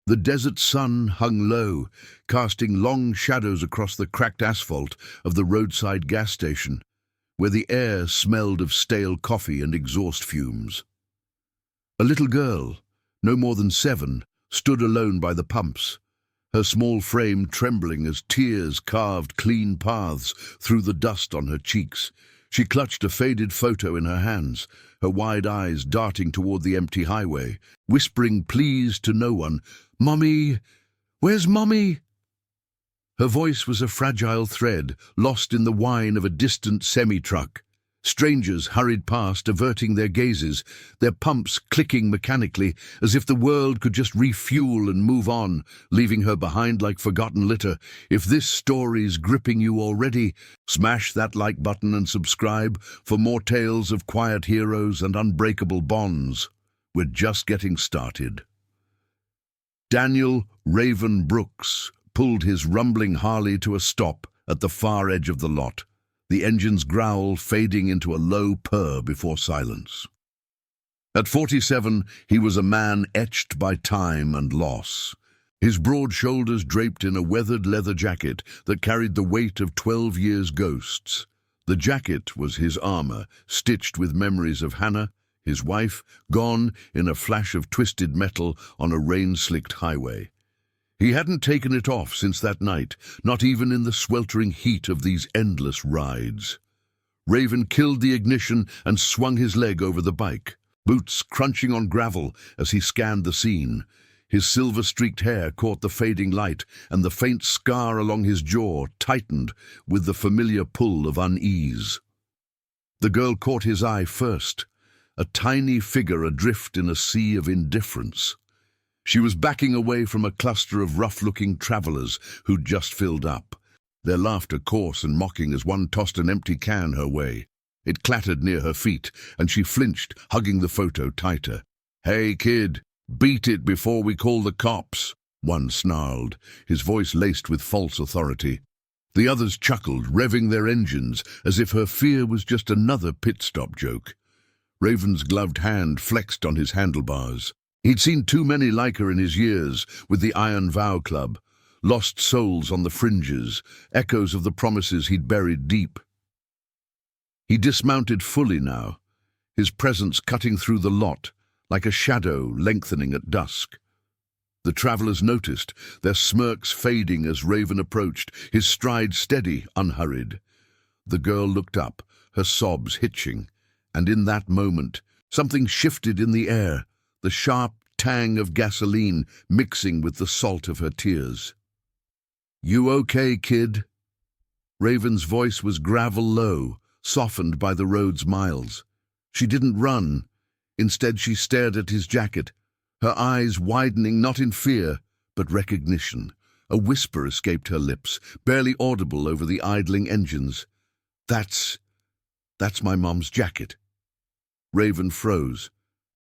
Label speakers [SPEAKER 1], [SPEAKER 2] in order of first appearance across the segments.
[SPEAKER 1] The desert sun hung low, casting long shadows across the cracked asphalt of the roadside gas station, where the air smelled of stale coffee and exhaust fumes. A little girl, no more than 7, stood alone by the pumps, her small frame trembling as tears carved clean paths through the dust on her cheeks. She clutched a faded photo in her hands, her wide eyes darting toward the empty highway, whispering pleas to no one. "Mommy! Where's Mommy?" Her voice was a fragile thread, lost in the whine of a distant semi-truck. Strangers hurried past, averting their gazes, their pumps clicking mechanically, as if the world could just refuel and move on, leaving her behind like forgotten litter. If this story's gripping you already, smash that like button and subscribe for more tales of quiet heroes and unbreakable bonds. We're just getting started. Daniel Raven Brooks pulled his rumbling Harley to a stop at the far edge of the lot, the engine's growl fading into a low purr before silence. At 47, he was a man etched by time and loss, his broad shoulders draped in a weathered leather jacket that carried the weight of 12 years' ghosts. The jacket was his armor, stitched with memories of Hannah, his wife, gone in a flash of twisted metal on a rain-slicked highway. He hadn't taken it off since that night, not even in the sweltering heat of these endless rides. Raven killed the ignition and swung his leg over the bike, boots crunching on gravel as he scanned the scene. His silver-streaked hair caught the fading light, and the faint scar along his jaw tightened with the familiar pull of unease. The girl caught his eye first, a tiny figure adrift in a sea of indifference. She was backing away from a cluster of rough-looking travelers who'd just filled up, their laughter coarse and mocking as one tossed an empty can her way. It clattered near her feet, and she flinched, hugging the photo tighter. "Hey, kid, beat it before we call the cops," one snarled, his voice laced with false authority. The others chuckled, revving their engines, as if her fear was just another pit-stop joke. Raven's gloved hand flexed on his handlebars. He'd seen too many like her in his years with the Iron Vow Club, lost souls on the fringes, echoes of the promises he'd buried deep. He dismounted fully now, his presence cutting through the lot like a shadow lengthening at dusk. The travelers noticed, their smirks fading as Raven approached, his stride steady, unhurried. The girl looked up, her sobs hitching, and in that moment, something shifted in the air, the sharp tang of gasoline mixing with the salt of her tears. "You okay, kid?" Raven's voice was gravel-low, softened by the road's miles. She didn't run. Instead, she stared at his jacket, her eyes widening not in fear, but recognition. A whisper escaped her lips, barely audible over the idling engines. That's my mom's jacket." Raven froze,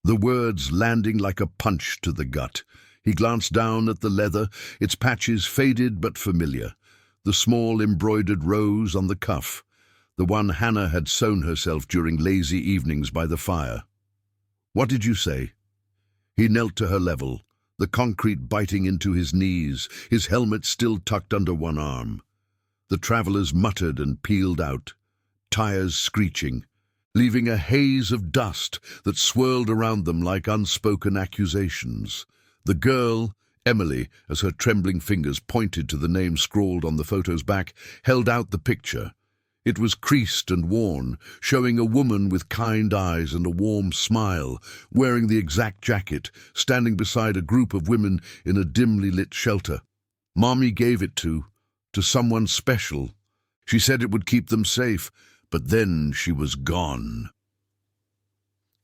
[SPEAKER 1] the words landing like a punch to the gut. He glanced down at the leather, its patches faded but familiar, the small embroidered rose on the cuff, the one Hannah had sewn herself during lazy evenings by the fire. "What did you say?" He knelt to her level, the concrete biting into his knees, his helmet still tucked under one arm. The travelers muttered and peeled out, tires screeching, leaving a haze of dust that swirled around them like unspoken accusations. The girl, Emily, as her trembling fingers pointed to the name scrawled on the photo's back, held out the picture. It was creased and worn, showing a woman with kind eyes and a warm smile, wearing the exact jacket, standing beside a group of women in a dimly lit shelter. Mommy gave it to someone special. She said it would keep them safe, but then she was gone.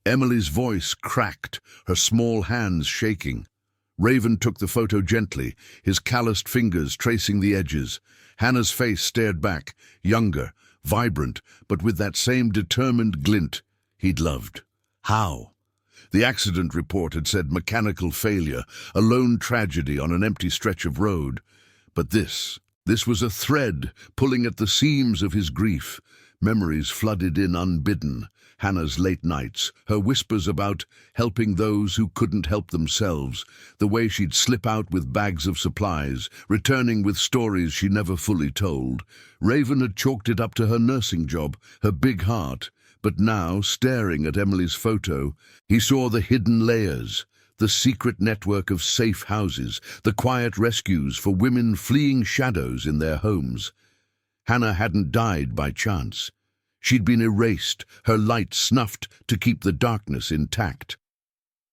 [SPEAKER 1] Emily's voice cracked, her small hands shaking. Raven took the photo gently, his calloused fingers tracing the edges. Hannah's face stared back, younger, vibrant, but with that same determined glint he'd loved. How? The accident report had said mechanical failure, a lone tragedy on an empty stretch of road. But this was a thread pulling at the seams of his grief. Memories flooded in unbidden. Hannah's late nights, her whispers about helping those who couldn't help themselves, the way she'd slip out with bags of supplies, returning with stories she never fully told. Raven had chalked it up to her nursing job, her big heart, but now, staring at Emily's photo, he saw the hidden layers, the secret network of safe houses, the quiet rescues for women fleeing shadows in their homes. Hannah hadn't died by chance. She'd been erased, her light snuffed to keep the darkness intact.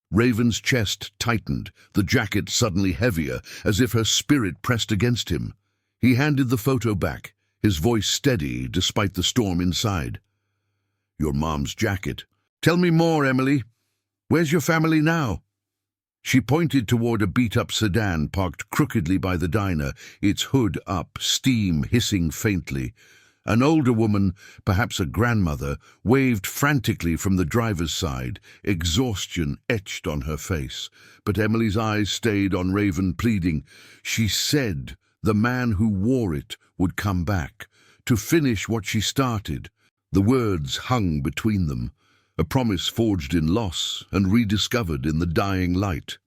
[SPEAKER 1] Raven's chest tightened, the jacket suddenly heavier, as if her spirit pressed against him. He handed the photo back, his voice steady despite the storm inside. "Your mom's jacket. Tell me more, Emily. Where's your family now?" She pointed toward a beat-up sedan parked crookedly by the diner, its hood up, steam hissing faintly. An older woman, perhaps a grandmother, waved frantically from the driver's side, exhaustion etched on her face. But Emily's eyes stayed on Raven, pleading. She said the man who wore it would come back, to finish what she started. The words hung between them, a promise forged in loss and rediscovered in the dying light.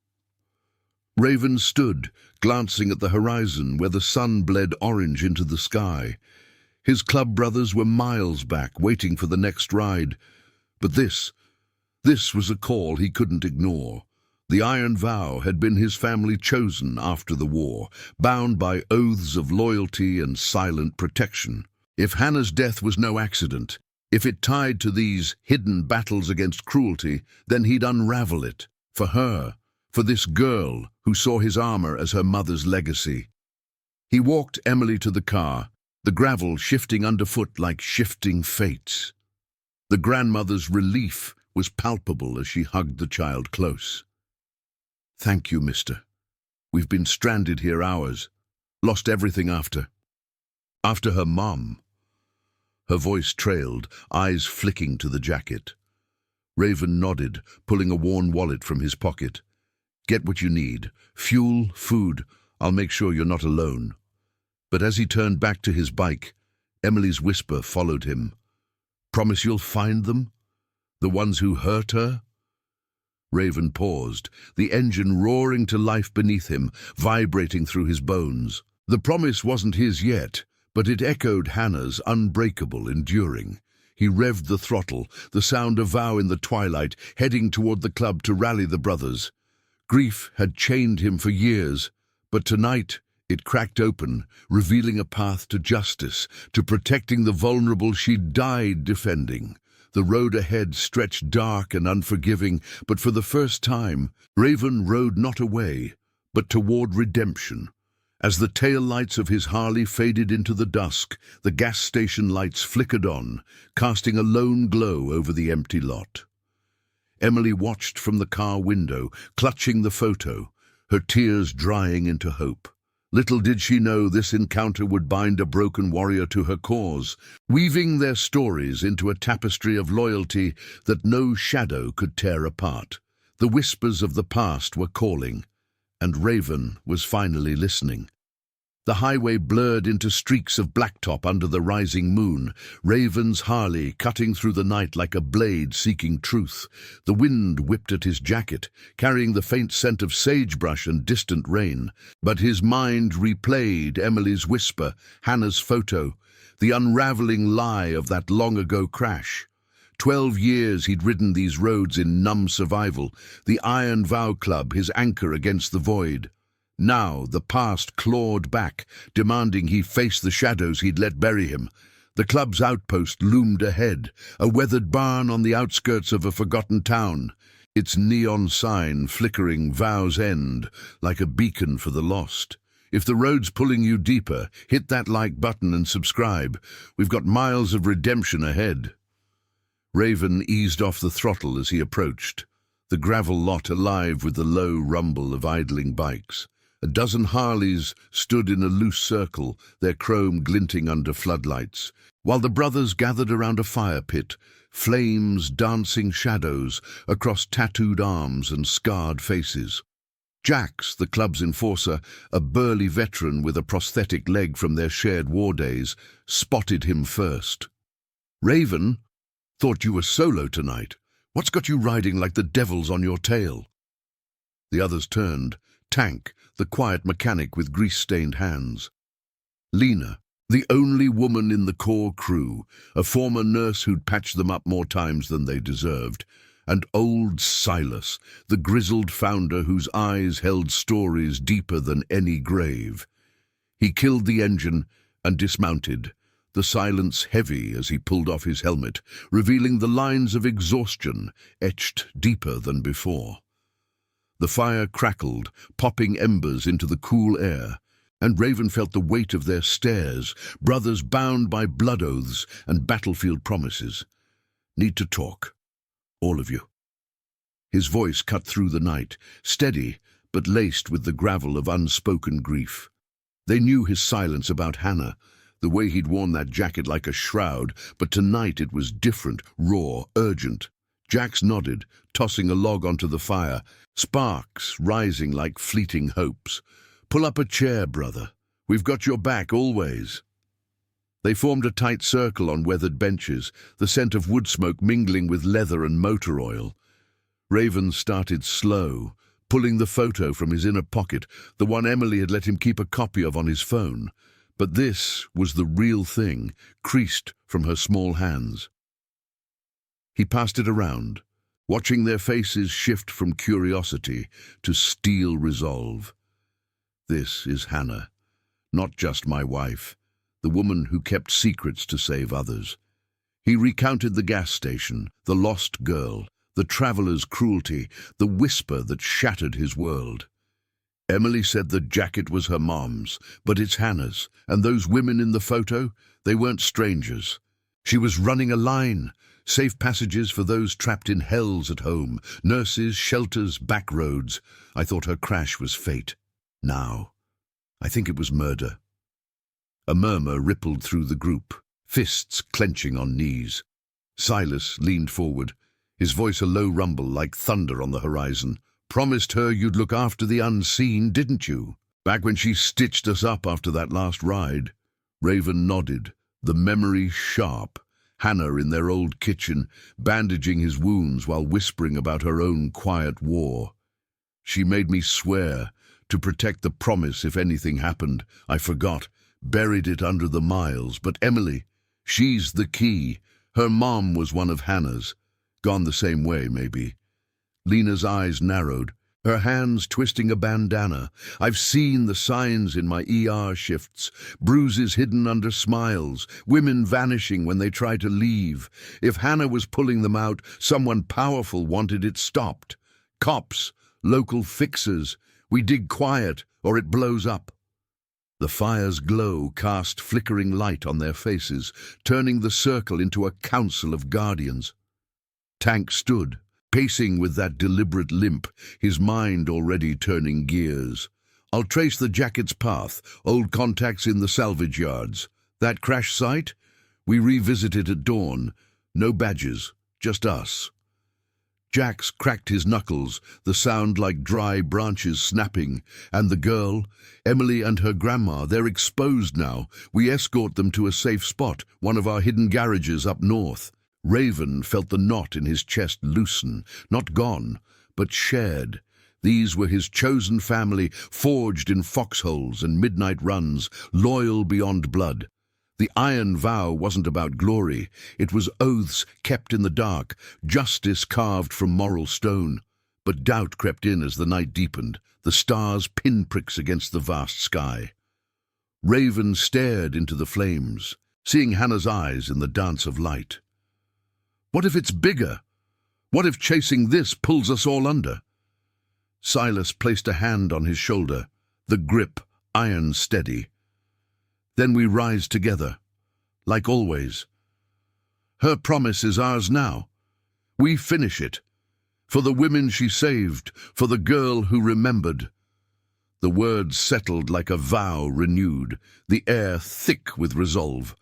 [SPEAKER 1] Raven stood, glancing at the horizon where the sun bled orange into the sky. His club brothers were miles back, waiting for the next ride. But this was a call he couldn't ignore. The iron vow had been his family chosen after the war, bound by oaths of loyalty and silent protection. If Hannah's death was no accident, if it tied to these hidden battles against cruelty, then he'd unravel it. For her, for this girl who saw his armor as her mother's legacy. He walked Emily to the car, the gravel shifting underfoot like shifting fates. The grandmother's relief was palpable as she hugged the child close. "Thank you, mister. We've been stranded here hours, lost everything after her mom." Her voice trailed, eyes flicking to the jacket. Raven nodded, pulling a worn wallet from his pocket. "Get what you need. Fuel, food. I'll make sure you're not alone." But as he turned back to his bike, Emily's whisper followed him. "Promise you'll find them? The ones who hurt her?" Raven paused, the engine roaring to life beneath him, vibrating through his bones. The promise wasn't his yet, but it echoed Hannah's, unbreakable, enduring. He revved the throttle, the sound of vow in the twilight, heading toward the club to rally the brothers. Grief had chained him for years, but tonight it cracked open, revealing a path to justice, to protecting the vulnerable she'd died defending. The road ahead stretched dark and unforgiving, but for the first time, Raven rode not away, but toward redemption. As the tail-lights of his Harley faded into the dusk, the gas station lights flickered on, casting a lone glow over the empty lot. Emily watched from the car window, clutching the photo, her tears drying into hope. Little did she know this encounter would bind a broken warrior to her cause, weaving their stories into a tapestry of loyalty that no shadow could tear apart. The whispers of the past were calling, and Raven was finally listening. The highway blurred into streaks of blacktop under the rising moon, Raven's Harley cutting through the night like a blade seeking truth. The wind whipped at his jacket, carrying the faint scent of sagebrush and distant rain. But his mind replayed Emily's whisper, Hannah's photo, the unraveling lie of that long-ago crash. 12 years he'd ridden these roads in numb survival, the Iron Vow Club his anchor against the void. Now the past clawed back, demanding he face the shadows he'd let bury him. The club's outpost loomed ahead, a weathered barn on the outskirts of a forgotten town, its neon sign flickering Vow's End like a beacon for the lost. If the road's pulling you deeper, hit that like button and subscribe. We've got miles of redemption ahead. Raven eased off the throttle as he approached, the gravel lot alive with the low rumble of idling bikes. A dozen Harleys stood in a loose circle, their chrome glinting under floodlights, while the brothers gathered around a fire pit, flames dancing shadows across tattooed arms and scarred faces. Jax, the club's enforcer, a burly veteran with a prosthetic leg from their shared war days, spotted him first. "Raven, Thought you were solo tonight. What's got you riding like the devil's on your tail? The others turned. Tank, the quiet mechanic with grease-stained hands. Lena, the only woman in the core crew, a former nurse who'd patched them up more times than they deserved. And old Silas, the grizzled founder whose eyes held stories deeper than any grave. He killed the engine and dismounted, the silence heavy as he pulled off his helmet, revealing the lines of exhaustion etched deeper than before. The fire crackled, popping embers into the cool air, and Raven felt the weight of their stares, brothers bound by blood oaths and battlefield promises. Need to talk. All of you. His voice cut through the night, steady but laced with the gravel of unspoken grief. They knew his silence about Hannah, the way he'd worn that jacket like a shroud, but tonight it was different, raw, urgent. Jax nodded, tossing a log onto the fire, sparks rising like fleeting hopes. Pull up a chair, brother. We've got your back always. They formed a tight circle on weathered benches, the scent of wood smoke mingling with leather and motor oil. Raven started slow, pulling the photo from his inner pocket, the one Emily had let him keep a copy of on his phone. But this was the real thing, creased from her small hands. He passed it around, watching their faces shift from curiosity to steel resolve. This is Hannah, not just my wife, the woman who kept secrets to save others. He recounted the gas station, the lost girl, the traveler's cruelty, the whisper that shattered his world. Emily said the jacket was her mom's, but it's Hannah's, and those women in the photo, they weren't strangers. She was running a line, safe passages for those trapped in hells at home, nurses, shelters, back roads. I thought her crash was fate. Now, I think it was murder. A murmur rippled through the group, fists clenching on knees. Silas leaned forward, his voice a low rumble like thunder on the horizon. Promised her you'd look after the unseen, didn't you? Back when she stitched us up after that last ride. Raven nodded, the memory sharp. Hannah in their old kitchen, bandaging his wounds while whispering about her own quiet war. She made me swear, to protect the promise if anything happened. I forgot, buried it under the miles. But Emily, she's the key. Her mom was one of Hannah's. Gone the same way, maybe. Lena's eyes narrowed, her hands twisting a bandana. I've seen the signs in my ER shifts, bruises hidden under smiles, women vanishing when they try to leave. If Hannah was pulling them out, someone powerful wanted it stopped. Cops, local fixers. We dig quiet, or it blows up. The fire's glow cast flickering light on their faces, turning the circle into a council of guardians. Tank stood, pacing with that deliberate limp, his mind already turning gears. I'll trace the jacket's path, old contacts in the salvage yards. That crash site? We revisit it at dawn. No badges, just us. Jax cracked his knuckles, the sound like dry branches snapping. And the girl, Emily and her grandma, they're exposed now. We escort them to a safe spot, one of our hidden garages up north. Raven felt the knot in his chest loosen, not gone, but shared. These were his chosen family, forged in foxholes and midnight runs, loyal beyond blood. The iron vow wasn't about glory. It was oaths kept in the dark, justice carved from moral stone. But doubt crept in as the night deepened, the stars pinpricks against the vast sky. Raven stared into the flames, seeing Hannah's eyes in the dance of light. What if it's bigger? What if chasing this pulls us all under? Silas placed a hand on his shoulder, the grip iron steady. Then we rise together, like always. Her promise is ours now. We finish it. For the women she saved, for the girl who remembered. The words settled like a vow renewed, the air thick with resolve.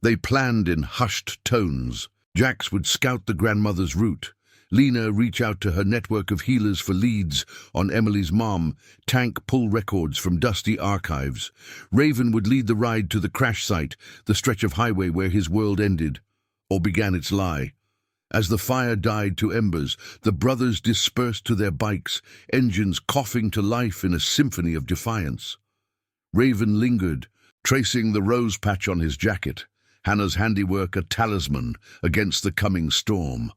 [SPEAKER 1] They planned in hushed tones. Jax would scout the grandmother's route. Lena reach out to her network of healers for leads on Emily's mom. Tank pull records from dusty archives. Raven would lead the ride to the crash site, the stretch of highway where his world ended, or began its lie. As the fire died to embers, the brothers dispersed to their bikes, engines coughing to life in a symphony of defiance. Raven lingered, tracing the rose patch on his jacket, Hannah's handiwork a talisman against the coming storm.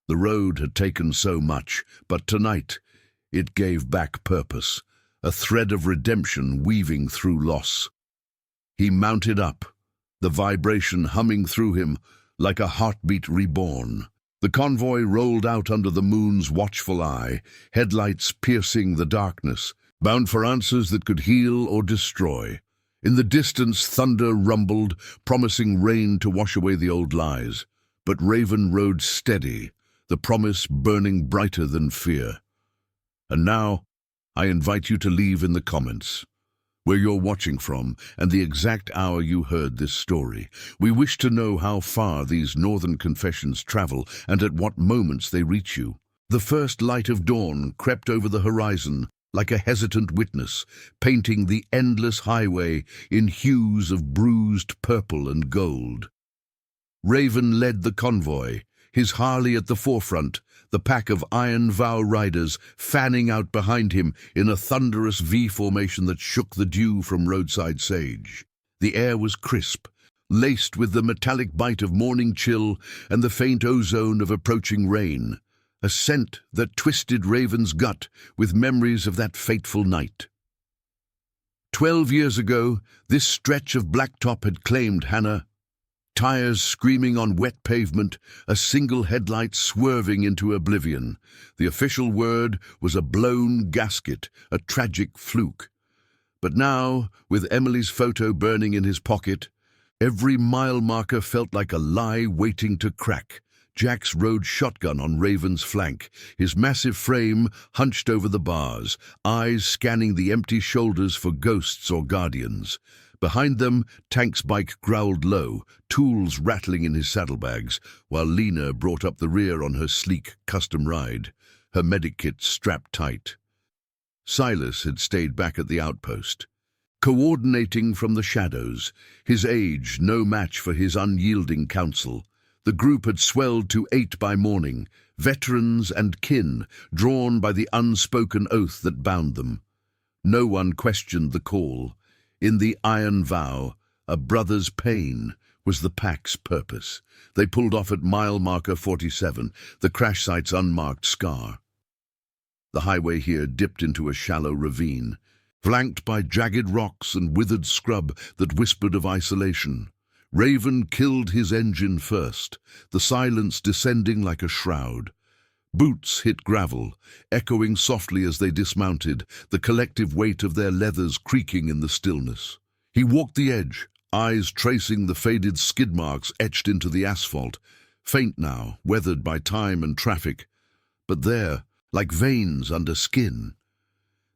[SPEAKER 1] The road had taken so much, but tonight it gave back purpose, a thread of redemption weaving through loss. He mounted up, the vibration humming through him like a heartbeat reborn. The convoy rolled out under the moon's watchful eye, headlights piercing the darkness, bound for answers that could heal or destroy. In the distance, thunder rumbled, promising rain to wash away the old lies. But Raven rode steady, the promise burning brighter than fear. And now, I invite you to leave in the comments where you're watching from and the exact hour you heard this story. We wish to know how far these northern confessions travel and at what moments they reach you. The first light of dawn crept over the horizon like a hesitant witness, painting the endless highway in hues of bruised purple and gold. Raven led the convoy, his Harley at the forefront, the pack of Iron Vow riders fanning out behind him in a thunderous V formation that shook the dew from roadside sage. The air was crisp, laced with the metallic bite of morning chill and the faint ozone of approaching rain, a scent that twisted Raven's gut with memories of that fateful night. 12 years ago, this stretch of blacktop had claimed Hannah. Tires screaming on wet pavement, a single headlight swerving into oblivion. The official word was a blown gasket, a tragic fluke. But now, with Emily's photo burning in his pocket, every mile marker felt like a lie waiting to crack. Jax rode shotgun on Raven's flank, his massive frame hunched over the bars, eyes scanning the empty shoulders for ghosts or guardians. Behind them, Tank's bike growled low, tools rattling in his saddlebags, while Lena brought up the rear on her sleek custom ride, her medic kit strapped tight. Silas had stayed back at the outpost, coordinating from the shadows, his age no match for his unyielding counsel. The group had swelled to 8 by morning, veterans and kin, drawn by the unspoken oath that bound them. No one questioned the call. In the Iron Vow, a brother's pain was the pack's purpose. They pulled off at mile marker 47, the crash site's unmarked scar. The highway here dipped into a shallow ravine, flanked by jagged rocks and withered scrub that whispered of isolation. Raven killed his engine first, the silence descending like a shroud. Boots hit gravel, echoing softly as they dismounted, the collective weight of their leathers creaking in the stillness. He walked the edge, eyes tracing the faded skid marks etched into the asphalt, faint now, weathered by time and traffic, but there, like veins under skin.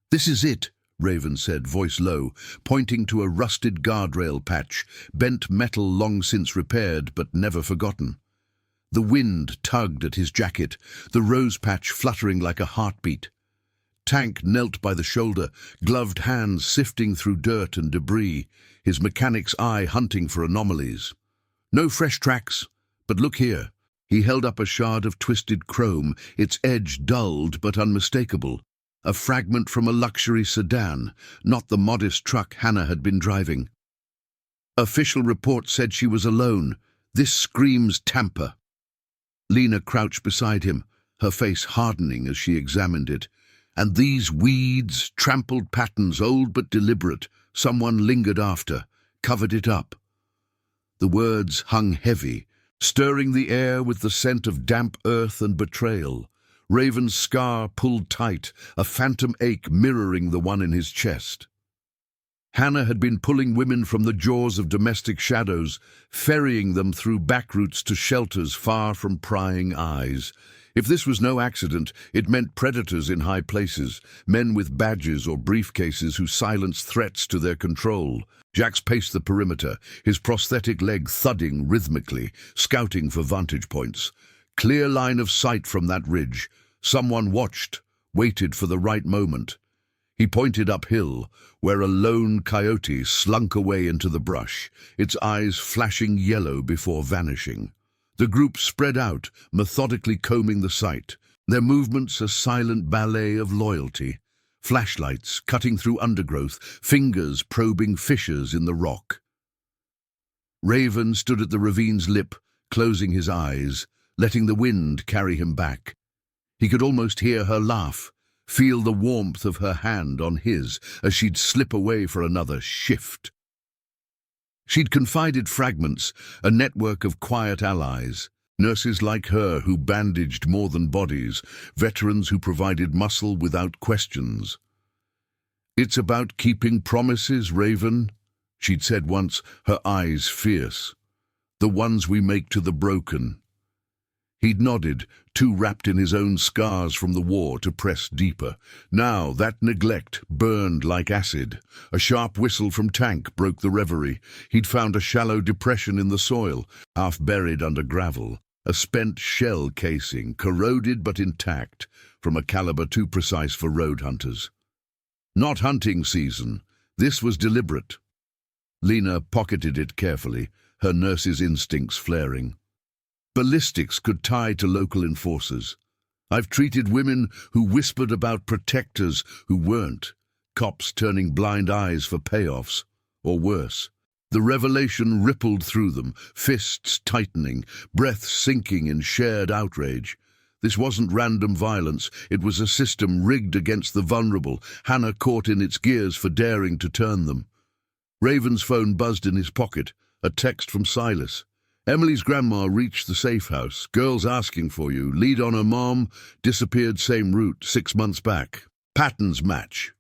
[SPEAKER 1] "This is it," Raven said, voice low, pointing to a rusted guardrail patch, bent metal long since repaired but never forgotten. The wind tugged at his jacket, the rose patch fluttering like a heartbeat. Tank knelt by the shoulder, gloved hands sifting through dirt and debris, his mechanic's eye hunting for anomalies. "No fresh tracks, but look here." He held up a shard of twisted chrome, its edge dulled but unmistakable. A fragment from a luxury sedan, not the modest truck Hannah had been driving. Official report said she was alone. This screams tamper. Lena crouched beside him, her face hardening as she examined it. And these weeds, trampled patterns, old but deliberate, someone lingered after, covered it up. The words hung heavy, stirring the air with the scent of damp earth and betrayal. Raven's scar pulled tight, a phantom ache mirroring the one in his chest. Hannah had been pulling women from the jaws of domestic shadows, ferrying them through back routes to shelters far from prying eyes. If this was no accident, it meant predators in high places, men with badges or briefcases who silenced threats to their control. Jax paced the perimeter, his prosthetic leg thudding rhythmically, scouting for vantage points. Clear line of sight from that ridge. Someone watched, waited for the right moment. He pointed uphill, where a lone coyote slunk away into the brush, its eyes flashing yellow before vanishing. The group spread out, methodically combing the site, their movements a silent ballet of loyalty. Flashlights cutting through undergrowth, fingers probing fissures in the rock. Raven stood at the ravine's lip, closing his eyes, letting the wind carry him back. He could almost hear her laugh, feel the warmth of her hand on his as she'd slip away for another shift. She'd confided fragments, a network of quiet allies, nurses like her who bandaged more than bodies, veterans who provided muscle without questions. "It's about keeping promises, Raven," she'd said once, her eyes fierce. "The ones we make to the broken." He'd nodded, too wrapped in his own scars from the war to press deeper. Now that neglect burned like acid. A sharp whistle from Tank broke the reverie. He'd found a shallow depression in the soil, half buried under gravel. A spent shell casing, corroded but intact, from a caliber too precise for road hunters. Not hunting season. This was deliberate. Lena pocketed it carefully, her nurse's instincts flaring. Ballistics could tie to local enforcers. I've treated women who whispered about protectors who weren't, cops turning blind eyes for payoffs, or worse. The revelation rippled through them, fists tightening, breath sinking in shared outrage. This wasn't random violence, it was a system rigged against the vulnerable, Hannah caught in its gears for daring to turn them. Raven's phone buzzed in his pocket, a text from Silas. "Emily's grandma reached the safe house. Girl's asking for you. Lead on her mom. Disappeared same route 6 months back. Patterns match."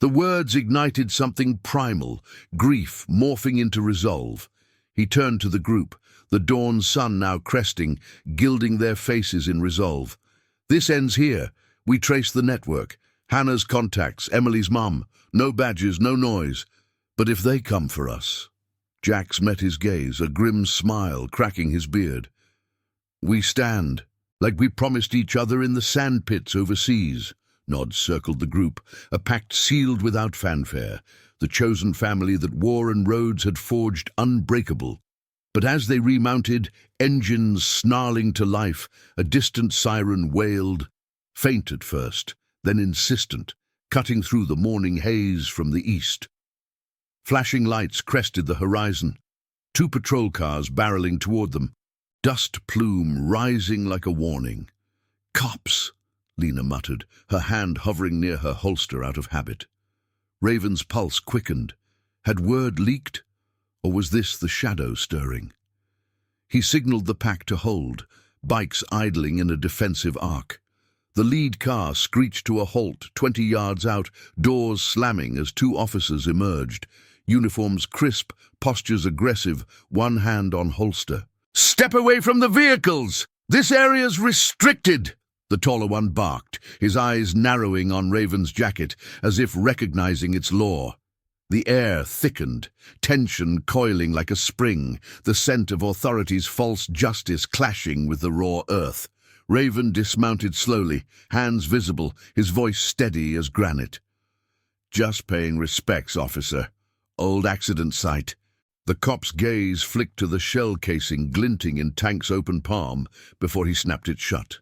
[SPEAKER 1] The words ignited something primal, grief morphing into resolve. He turned to the group, the dawn sun now cresting, gilding their faces in resolve. "This ends here. We trace the network. Hannah's contacts, Emily's mum. No badges, no noise. But if they come for us..." Jax met his gaze, a grim smile cracking his beard. "We stand, like we promised each other in the sandpits overseas." Nods circled the group, a pact sealed without fanfare, the chosen family that war and roads had forged unbreakable. But as they remounted, engines snarling to life, a distant siren wailed, faint at first, then insistent, cutting through the morning haze from the east. Flashing lights crested the horizon, 2 patrol cars barreling toward them, dust plume rising like a warning. "Cops," Lena muttered, her hand hovering near her holster out of habit. Raven's pulse quickened. Had word leaked, or was this the shadow stirring? He signaled the pack to hold, bikes idling in a defensive arc. The lead car screeched to a halt 20 yards out, doors slamming as 2 officers emerged. Uniforms crisp, postures aggressive, one hand on holster. "Step away from the vehicles! This area's restricted!" The taller one barked, his eyes narrowing on Raven's jacket, as if recognizing its law. The air thickened, tension coiling like a spring, the scent of authority's false justice clashing with the raw earth. Raven dismounted slowly, hands visible, his voice steady as granite. "Just paying respects, officer. Old accident site." The cop's gaze flicked to the shell casing glinting in Tank's open palm before he snapped it shut.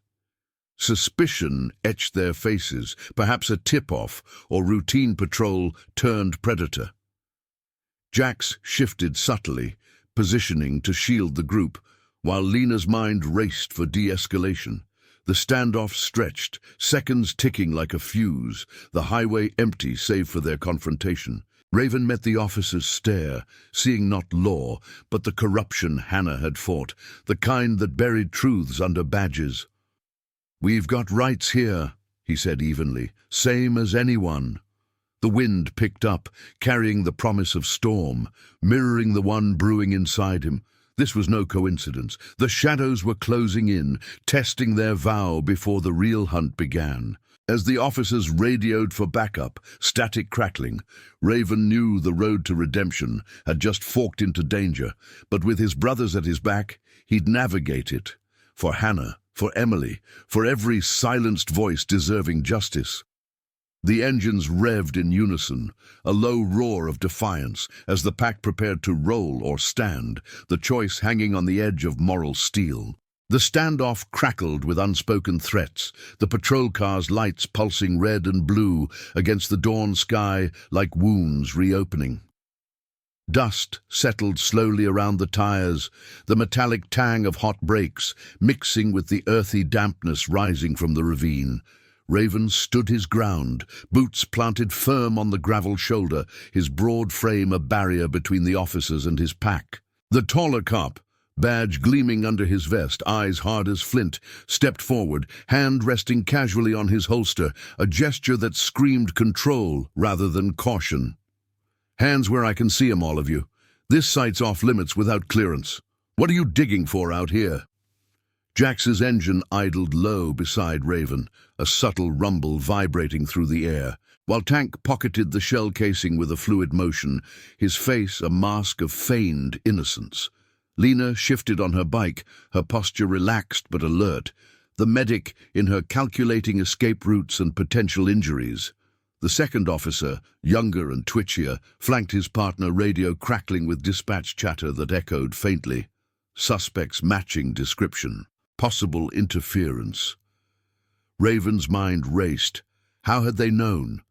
[SPEAKER 1] Suspicion etched their faces, perhaps a tip-off or routine patrol turned predator. Jax shifted subtly, positioning to shield the group, while Lena's mind raced for de-escalation. The standoff stretched, seconds ticking like a fuse, the highway empty save for their confrontation. Raven met the officer's stare, seeing not law, but the corruption Hannah had fought, the kind that buried truths under badges. "We've got rights here," he said evenly, "same as anyone." The wind picked up, carrying the promise of storm, mirroring the one brewing inside him. This was no coincidence. The shadows were closing in, testing their vow before the real hunt began. As the officers radioed for backup, static crackling, Raven knew the road to redemption had just forked into danger, but with his brothers at his back, he'd navigate it. For Hannah, for Emily, for every silenced voice deserving justice. The engines revved in unison, a low roar of defiance as the pack prepared to roll or stand, the choice hanging on the edge of moral steel. The standoff crackled with unspoken threats, the patrol car's lights pulsing red and blue against the dawn sky like wounds reopening. Dust settled slowly around the tires, the metallic tang of hot brakes mixing with the earthy dampness rising from the ravine. Raven stood his ground, boots planted firm on the gravel shoulder, his broad frame a barrier between the officers and his pack. The taller cop, badge gleaming under his vest, eyes hard as flint, stepped forward, hand resting casually on his holster, a gesture that screamed control rather than caution. "Hands where I can see 'em, all of you. This site's off limits without clearance. What are you digging for out here?" Jax's engine idled low beside Raven, a subtle rumble vibrating through the air, while Tank pocketed the shell casing with a fluid motion, his face a mask of feigned innocence. Lena shifted on her bike, her posture relaxed but alert, the medic in her calculating escape routes and potential injuries. The second officer, younger and twitchier, flanked his partner, radio crackling with dispatch chatter that echoed faintly. Suspects matching description. Possible interference. Raven's mind raced. How had they known?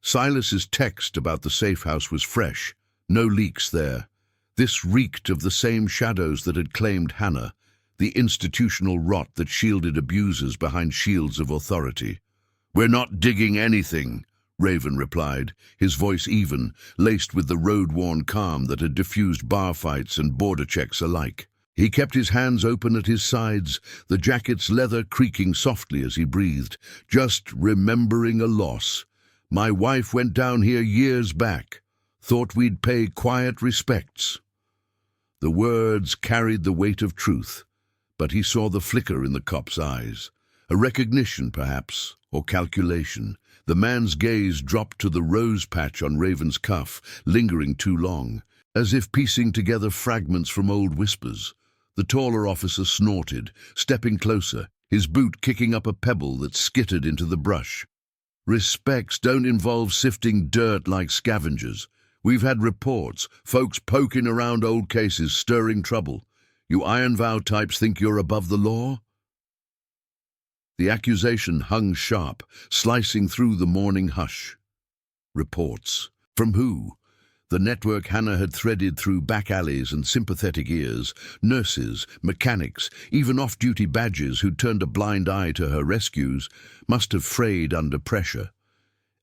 [SPEAKER 1] Silas's text about the safe house was fresh. No leaks there. This reeked of the same shadows that had claimed Hannah, the institutional rot that shielded abusers behind shields of authority. "We're not digging anything," Raven replied, his voice even, laced with the road-worn calm that had diffused bar fights and border checks alike. He kept his hands open at his sides, the jacket's leather creaking softly as he breathed. "Just remembering a loss. My wife went down here years back. Thought we'd pay quiet respects." The words carried the weight of truth, but he saw the flicker in the cop's eyes. A recognition, perhaps, or calculation. The man's gaze dropped to the rose patch on Raven's cuff, lingering too long, as if piecing together fragments from old whispers. The taller officer snorted, stepping closer, his boot kicking up a pebble that skittered into the brush. "Respects don't involve sifting dirt like scavengers. We've had reports, folks poking around old cases, stirring trouble. You Iron Vow types think you're above the law?" The accusation hung sharp, slicing through the morning hush. Reports. From who? The network Hannah had threaded through back alleys and sympathetic ears, nurses, mechanics, even off-duty badges who'd turned a blind eye to her rescues, must have frayed under pressure.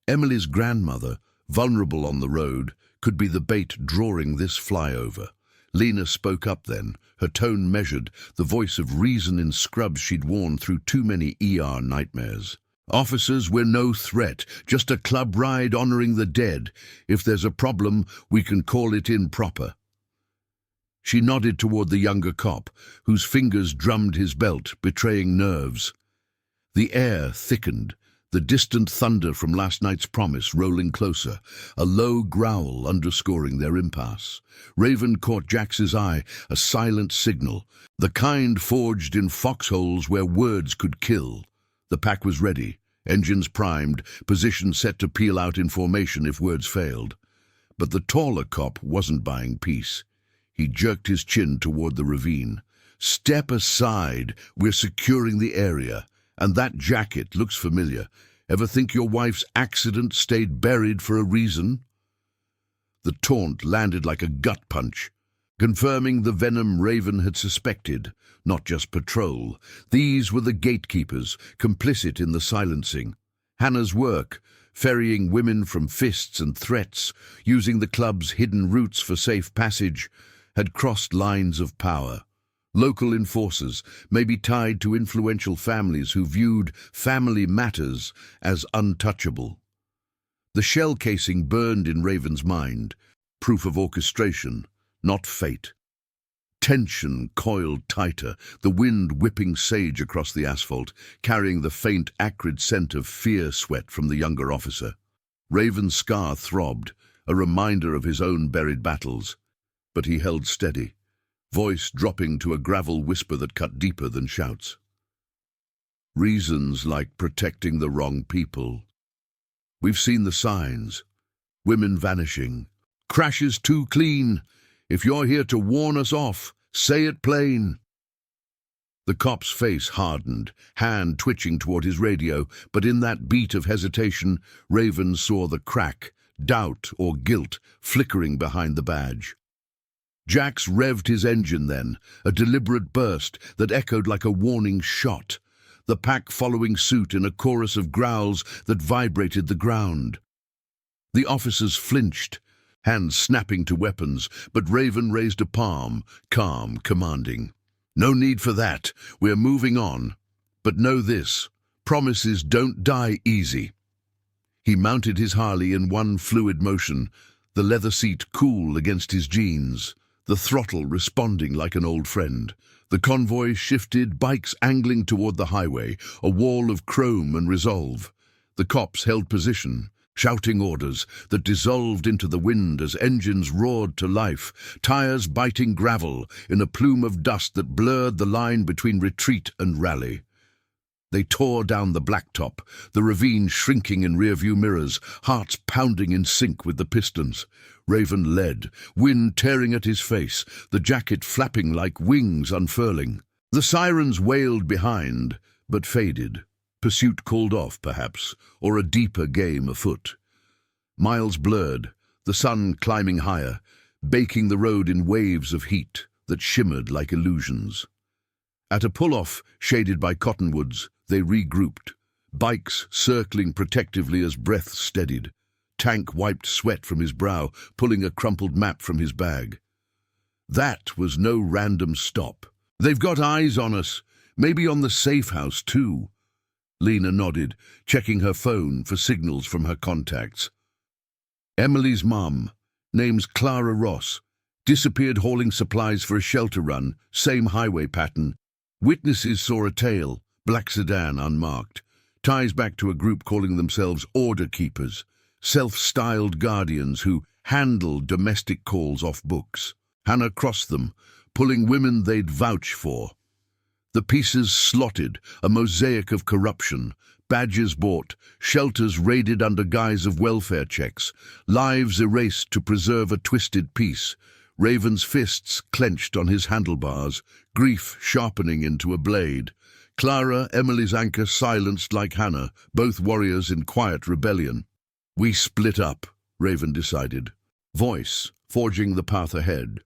[SPEAKER 1] Emily's grandmother, vulnerable on the road, could be the bait drawing this flyover. Lena spoke up then, her tone measured, the voice of reason in scrubs she'd worn through too many ER nightmares. "Officers, we're no threat, just a club ride honoring the dead. If there's a problem, we can call it in proper." She nodded toward the younger cop, whose fingers drummed his belt, betraying nerves. The air thickened, the distant thunder from last night's promise rolling closer, a low growl underscoring their impasse. Raven caught Jax's eye, a silent signal, the kind forged in foxholes where words could kill. The pack was ready, engines primed, position set to peel out in formation if words failed. But the taller cop wasn't buying peace. He jerked his chin toward the ravine. "Step aside, we're securing the area. And that jacket looks familiar. Ever think your wife's accident stayed buried for a reason?" The taunt landed like a gut punch, confirming the venom Raven had suspected. Not just patrol. These were the gatekeepers, complicit in the silencing. Hannah's work, ferrying women from fists and threats, using the club's hidden routes for safe passage, had crossed lines of power. Local enforcers, maybe tied to influential families who viewed family matters as untouchable. The shell casing burned in Raven's mind, proof of orchestration, not fate. Tension coiled tighter, the wind whipping sage across the asphalt, carrying the faint, acrid scent of fear sweat from the younger officer. Raven's scar throbbed, a reminder of his own buried battles. But he held steady, voice dropping to a gravel whisper that cut deeper than shouts. "Reasons like protecting the wrong people." We've seen the signs. Women vanishing. Crashes too clean. If you're here to warn us off, say it plain. The cop's face hardened, hand twitching toward his radio, but in that beat of hesitation, Raven saw the crack, doubt or guilt, flickering behind the badge. Jax revved his engine then, a deliberate burst that echoed like a warning shot, the pack following suit in a chorus of growls that vibrated the ground. The officers flinched, hands snapping to weapons, but Raven raised a palm, calm, commanding. No need for that. We're moving on. But know this, promises don't die easy. He mounted his Harley in one fluid motion, the leather seat cool against his jeans, the throttle responding like an old friend. The convoy shifted, bikes angling toward the highway, a wall of chrome and resolve. The cops held position, shouting orders that dissolved into the wind as engines roared to life, tires biting gravel in a plume of dust that blurred the line between retreat and rally. They tore down the blacktop, the ravine shrinking in rearview mirrors, hearts pounding in sync with the pistons. Raven led, wind tearing at his face, the jacket flapping like wings unfurling. The sirens wailed behind, but faded. Pursuit called off, perhaps, or a deeper game afoot. Miles blurred, the sun climbing higher, baking the road in waves of heat that shimmered like illusions. At a pull-off shaded by cottonwoods, they regrouped, bikes circling protectively as breath steadied. Tank wiped sweat from his brow, pulling a crumpled map from his bag. That was no random stop. They've got eyes on us, maybe on the safe house too. Lena nodded, checking her phone for signals from her contacts. Emily's mum, name's Clara Ross, disappeared hauling supplies for a shelter run, same highway pattern. Witnesses saw a tail, black sedan unmarked. Ties back to a group calling themselves Order Keepers, self-styled guardians who handled domestic calls off books. Hannah crossed them, pulling women they'd vouch for. The pieces slotted, a mosaic of corruption, badges bought, shelters raided under guise of welfare checks, lives erased to preserve a twisted peace. Raven's fists clenched on his handlebars, grief sharpening into a blade. Clara, Emily's anchor, silenced like Hannah, both warriors in quiet rebellion. We split up, Raven decided, voice forging the path ahead.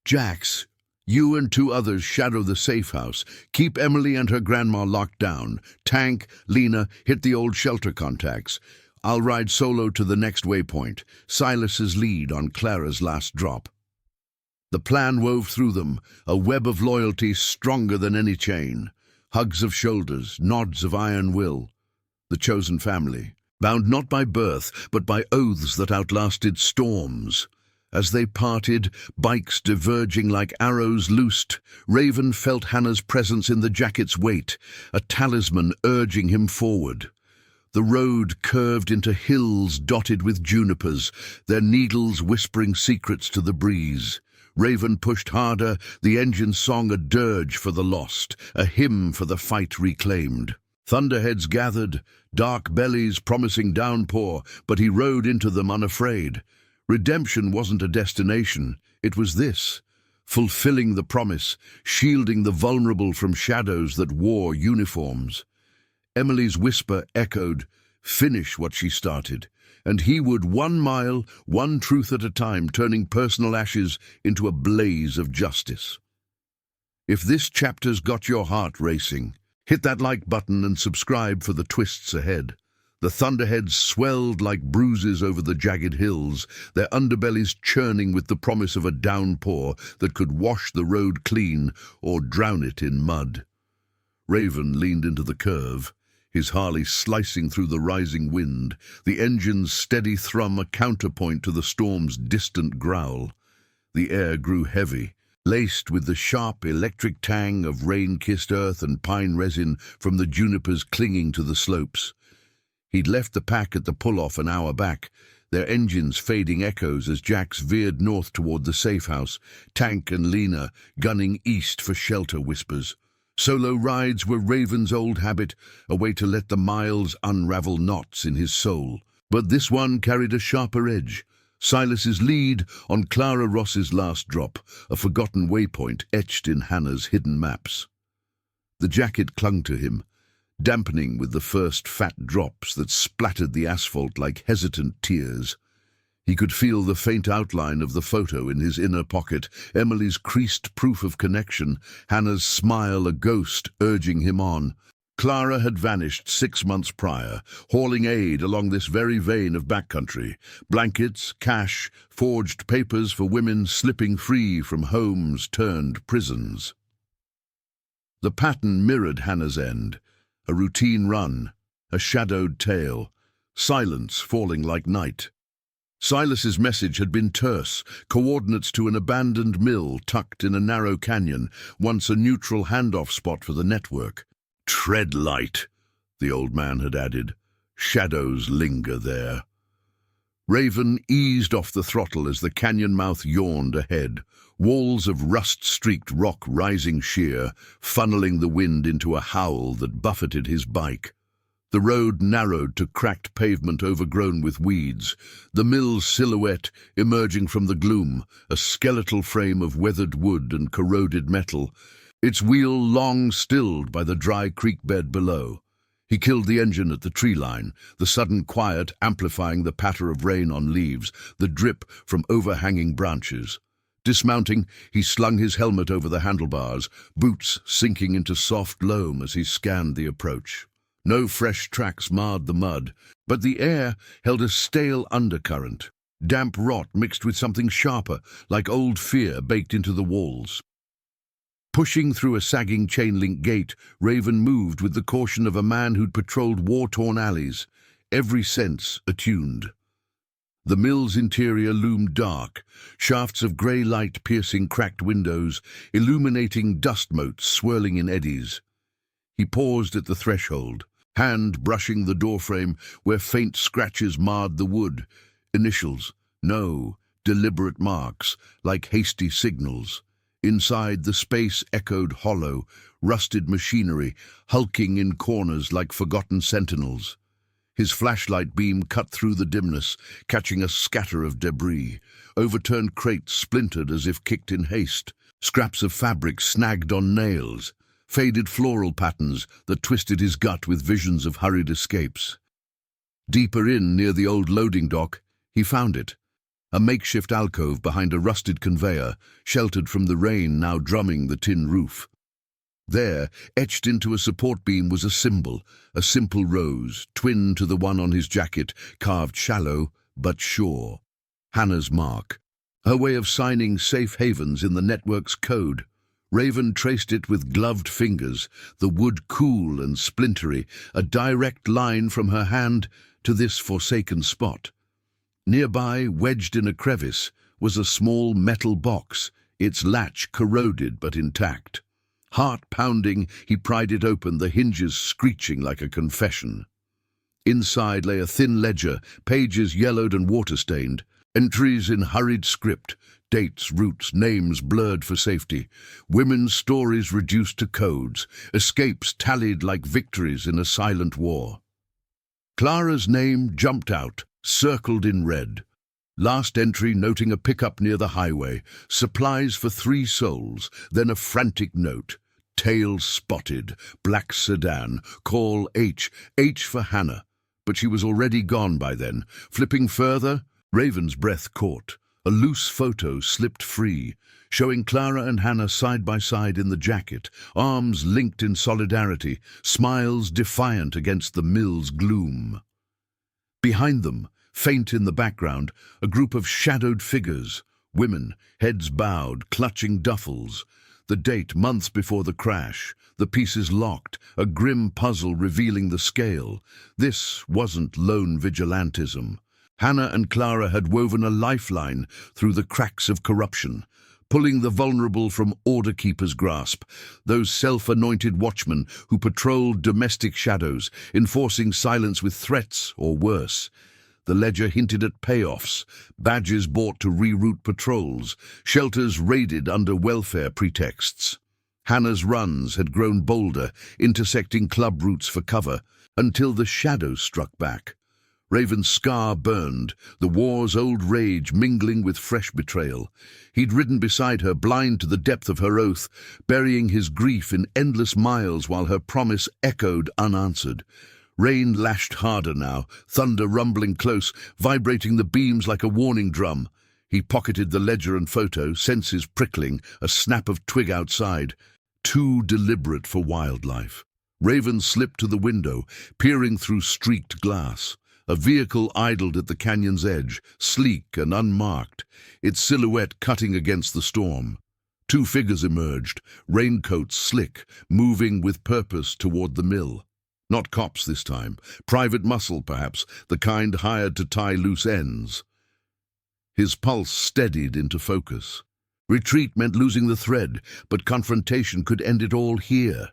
[SPEAKER 1] Jax, you and 2 others shadow the safe house. Keep Emily and her grandma locked down. Tank, Lena, hit the old shelter contacts. I'll ride solo to the next waypoint. Silas's lead on Clara's last drop. The plan wove through them, a web of loyalty stronger than any chain. Hugs of shoulders, nods of iron will. The chosen family, bound not by birth, but by oaths that outlasted storms. As they parted, bikes diverging like arrows loosed, Raven felt Hannah's presence in the jacket's weight, a talisman urging him forward. The road curved into hills dotted with junipers, their needles whispering secrets to the breeze. Raven pushed harder, the engine's song a dirge for the lost, a hymn for the fight reclaimed. Thunderheads gathered, dark bellies promising downpour, but he rode into them unafraid. Redemption wasn't a destination, it was this, fulfilling the promise, shielding the vulnerable from shadows that wore uniforms. Emily's whisper echoed, finish what she started, and he would 1 mile, one truth at a time, turning personal ashes into a blaze of justice. If this chapter's got your heart racing, hit that like button and subscribe for the twists ahead. The thunderheads swelled like bruises over the jagged hills, their underbellies churning with the promise of a downpour that could wash the road clean or drown it in mud. Raven leaned into the curve, his Harley slicing through the rising wind, the engine's steady thrum a counterpoint to the storm's distant growl. The air grew heavy, laced with the sharp electric tang of rain-kissed earth and pine resin from the junipers clinging to the slopes. He'd left the pack at the pull-off an hour back, their engines fading echoes as Jax veered north toward the safe house, Tank and Lena gunning east for shelter whispers. Solo rides were Raven's old habit, a way to let the miles unravel knots in his soul. But this one carried a sharper edge. Silas's lead on Clara Ross's last drop, a forgotten waypoint etched in Hannah's hidden maps. The jacket clung to him, dampening with the first fat drops that splattered the asphalt like hesitant tears. He could feel the faint outline of the photo in his inner pocket, Emily's creased proof of connection, Hannah's smile a ghost urging him on. Clara had vanished 6 months prior, hauling aid along this very vein of backcountry. Blankets, cash, forged papers for women slipping free from homes turned prisons. The pattern mirrored Hannah's end, a routine run, a shadowed tale, silence falling like night. Silas's message had been terse, coordinates to an abandoned mill tucked in a narrow canyon, once a neutral handoff spot for the network. "Tread light," the old man had added. "Shadows linger there." Raven eased off the throttle as the canyon mouth yawned ahead, walls of rust-streaked rock rising sheer, funneling the wind into a howl that buffeted his bike. The road narrowed to cracked pavement overgrown with weeds, the mill's silhouette emerging from the gloom, a skeletal frame of weathered wood and corroded metal, its wheel long stilled by the dry creek bed below. He killed the engine at the tree line, the sudden quiet amplifying the patter of rain on leaves, the drip from overhanging branches. Dismounting, he slung his helmet over the handlebars, boots sinking into soft loam as he scanned the approach. No fresh tracks marred the mud, but the air held a stale undercurrent, damp rot mixed with something sharper, like old fear baked into the walls. Pushing through a sagging chain-link gate, Raven moved with the caution of a man who'd patrolled war-torn alleys, every sense attuned. The mill's interior loomed dark, shafts of grey light piercing cracked windows, illuminating dust motes swirling in eddies. He paused at the threshold, hand brushing the doorframe where faint scratches marred the wood. Initials, no, deliberate marks, like hasty signals. Inside, the space echoed hollow, rusted machinery, hulking in corners like forgotten sentinels. His flashlight beam cut through the dimness, catching a scatter of debris. Overturned crates splintered as if kicked in haste, scraps of fabric snagged on nails, faded floral patterns that twisted his gut with visions of hurried escapes. Deeper in, near the old loading dock, he found it. A makeshift alcove behind a rusted conveyor, sheltered from the rain now drumming the tin roof. There, etched into a support beam, was a symbol, a simple rose, twin to the one on his jacket, carved shallow but sure. Hannah's mark, her way of signing safe havens in the network's code. Raven traced it with gloved fingers, the wood cool and splintery, a direct line from her hand to this forsaken spot. Nearby, wedged in a crevice, was a small metal box, its latch corroded but intact. Heart pounding, he pried it open, the hinges screeching like a confession. Inside lay a thin ledger, pages yellowed and water-stained, entries in hurried script, dates, routes, names blurred for safety, women's stories reduced to codes, escapes tallied like victories in a silent war. Clara's name jumped out, circled in red. Last entry noting a pickup near the highway, supplies for 3 souls, then a frantic note. Tail spotted, black sedan, call H for Hannah. But she was already gone by then. Flipping further, Raven's breath caught. A loose photo slipped free, showing Clara and Hannah side by side in the jacket, arms linked in solidarity, smiles defiant against the mill's gloom. Behind them, faint in the background, a group of shadowed figures, women, heads bowed, clutching duffels. The date months before the crash, the pieces locked, a grim puzzle revealing the scale. This wasn't lone vigilantism. Hannah and Clara had woven a lifeline through the cracks of corruption, pulling the vulnerable from order keepers' grasp, those self-anointed watchmen who patrolled domestic shadows, enforcing silence with threats or worse. The ledger hinted at payoffs, badges bought to reroute patrols, shelters raided under welfare pretexts. Hannah's runs had grown bolder, intersecting club routes for cover, until the shadows struck back. Raven's scar burned, the war's old rage mingling with fresh betrayal. He'd ridden beside her, blind to the depth of her oath, burying his grief in endless miles while her promise echoed unanswered. Rain lashed harder now, thunder rumbling close, vibrating the beams like a warning drum. He pocketed the ledger and photo, senses prickling, a snap of twig outside. Too deliberate for wildlife. Raven slipped to the window, peering through streaked glass. A vehicle idled at the canyon's edge, sleek and unmarked, its silhouette cutting against the storm. Two figures emerged, raincoats slick, moving with purpose toward the mill. Not cops this time, private muscle perhaps, the kind hired to tie loose ends. His pulse steadied into focus. Retreat meant losing the thread, but confrontation could end it all here.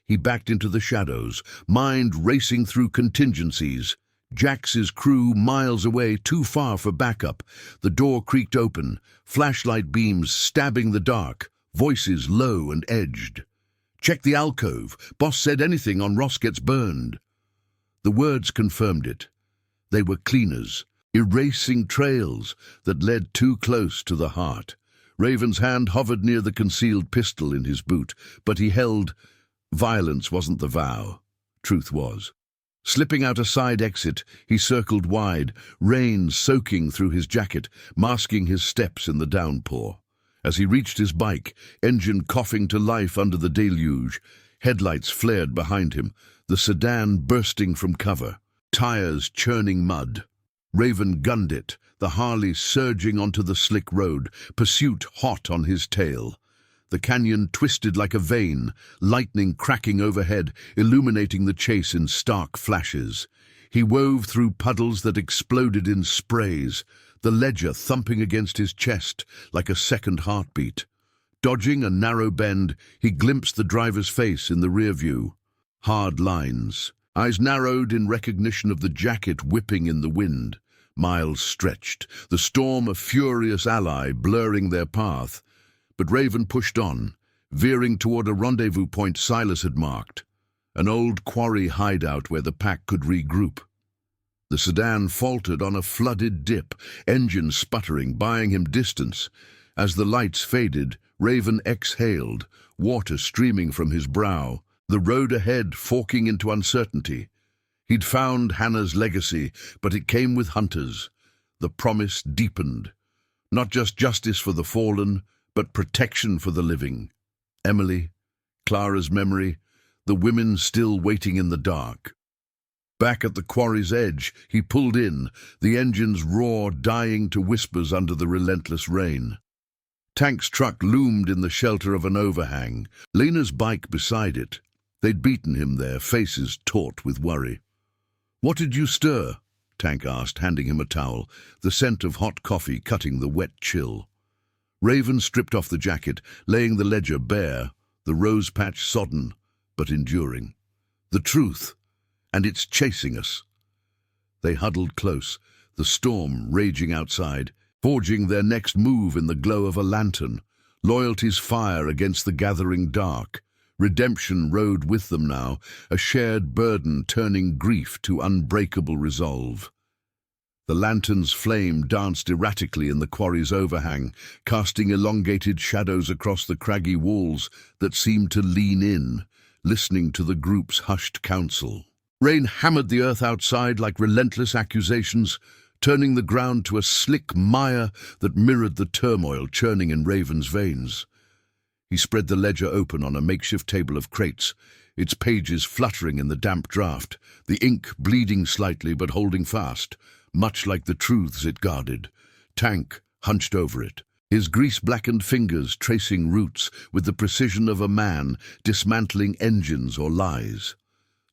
[SPEAKER 1] He backed into the shadows, mind racing through contingencies. Jax's crew miles away, too far for backup. The door creaked open, flashlight beams stabbing the dark, voices low and edged. "Check the alcove. Boss said anything on Ross gets burned." The words confirmed it. They were cleaners, erasing trails that led too close to the heart. Raven's hand hovered near the concealed pistol in his boot, but he held. Violence wasn't the vow. Truth was. Slipping out a side exit, he circled wide, rain soaking through his jacket, masking his steps in the downpour. As he reached his bike, engine coughing to life under the deluge, headlights flared behind him, the sedan bursting from cover, tires churning mud. Raven gunned it, the Harley surging onto the slick road, pursuit hot on his tail. The canyon twisted like a vein, lightning cracking overhead, illuminating the chase in stark flashes. He wove through puddles that exploded in sprays, the ledger thumping against his chest like a second heartbeat. Dodging a narrow bend, he glimpsed the driver's face in the rear view. Hard lines, eyes narrowed in recognition of the jacket whipping in the wind. Miles stretched, the storm a furious ally blurring their path. But Raven pushed on, veering toward a rendezvous point Silas had marked, an old quarry hideout where the pack could regroup. The sedan faltered on a flooded dip, engine sputtering, buying him distance. As the lights faded, Raven exhaled, water streaming from his brow, the road ahead forking into uncertainty. He'd found Hannah's legacy, but it came with hunters. The promise deepened. Not just justice for the fallen, but protection for the living. Emily, Clara's memory, the women still waiting in the dark. Back at the quarry's edge, he pulled in, the engine's roar dying to whispers under the relentless rain. Tank's truck loomed in the shelter of an overhang, Lena's bike beside it. They'd beaten him there, faces taut with worry. "What did you stir?" Tank asked, handing him a towel, the scent of hot coffee cutting the wet chill. Raven stripped off the jacket, laying the ledger bare, the rose patch sodden, but enduring. "The truth, and it's chasing us." They huddled close, the storm raging outside, forging their next move in the glow of a lantern, loyalty's fire against the gathering dark. Redemption rode with them now, a shared burden turning grief to unbreakable resolve. The lantern's flame danced erratically in the quarry's overhang, casting elongated shadows across the craggy walls that seemed to lean in, listening to the group's hushed counsel. Rain hammered the earth outside like relentless accusations, turning the ground to a slick mire that mirrored the turmoil churning in Raven's veins. He spread the ledger open on a makeshift table of crates, its pages fluttering in the damp draft, the ink bleeding slightly but holding fast, much like the truths it guarded. Tank hunched over it, his grease-blackened fingers tracing routes with the precision of a man dismantling engines or lies.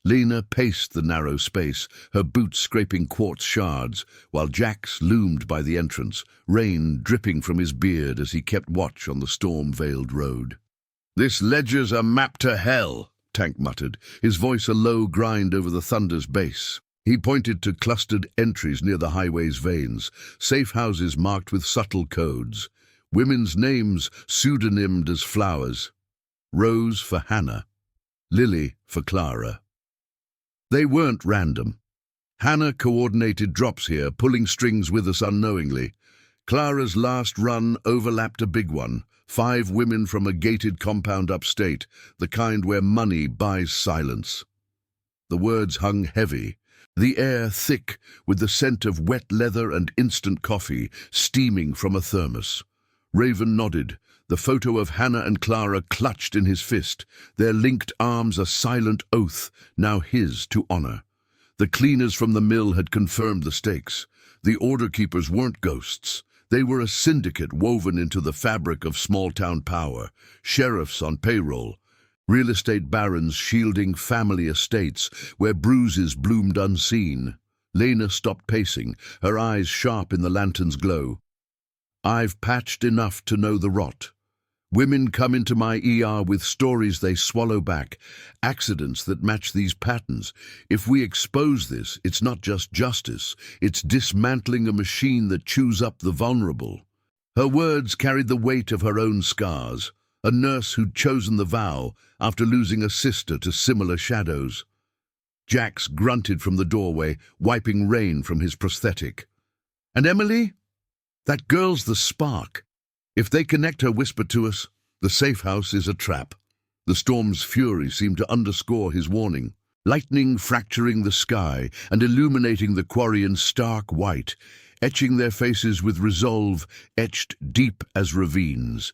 [SPEAKER 1] Lena paced the narrow space, her boots scraping quartz shards, while Jax loomed by the entrance, rain dripping from his beard as he kept watch on the storm-veiled road. "This ledger's a map to hell," Tank muttered, his voice a low grind over the thunder's bass. He pointed to clustered entries near the highway's veins, safe houses marked with subtle codes, women's names pseudonymed as flowers. Rose for Hannah, Lily for Clara. They weren't random. Hannah coordinated drops here, pulling strings with us unknowingly. Clara's last run overlapped a big one. 5 women from a gated compound upstate, the kind where money buys silence. The words hung heavy, the air thick with the scent of wet leather and instant coffee steaming from a thermos. Raven nodded, the photo of Hannah and Clara clutched in his fist, their linked arms a silent oath, now his to honor. The cleaners from the mill had confirmed the stakes. The order keepers weren't ghosts. They were a syndicate woven into the fabric of small-town power, sheriffs on payroll, real estate barons shielding family estates where bruises bloomed unseen. Lena stopped pacing, her eyes sharp in the lantern's glow. I've patched enough to know the rot. Women come into my ER with stories they swallow back, accidents that match these patterns. If we expose this, it's not just justice, it's dismantling a machine that chews up the vulnerable. Her words carried the weight of her own scars, a nurse who'd chosen the vow after losing a sister to similar shadows. Jax grunted from the doorway, wiping rain from his prosthetic. And Emily? That girl's the spark. If they connect her whisper to us, the safe house is a trap. The storm's fury seemed to underscore his warning. Lightning fracturing the sky and illuminating the quarry in stark white, etching their faces with resolve etched deep as ravines.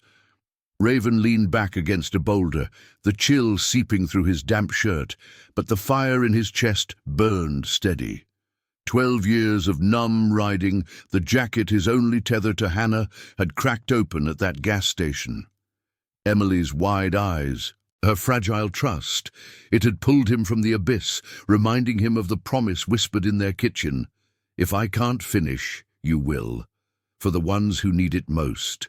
[SPEAKER 1] Raven leaned back against a boulder, the chill seeping through his damp shirt, but the fire in his chest burned steady. 12 years of numb riding, the jacket his only tether to Hannah, had cracked open at that gas station. Emily's wide eyes, her fragile trust, it had pulled him from the abyss, reminding him of the promise whispered in their kitchen. If I can't finish, you will, for the ones who need it most.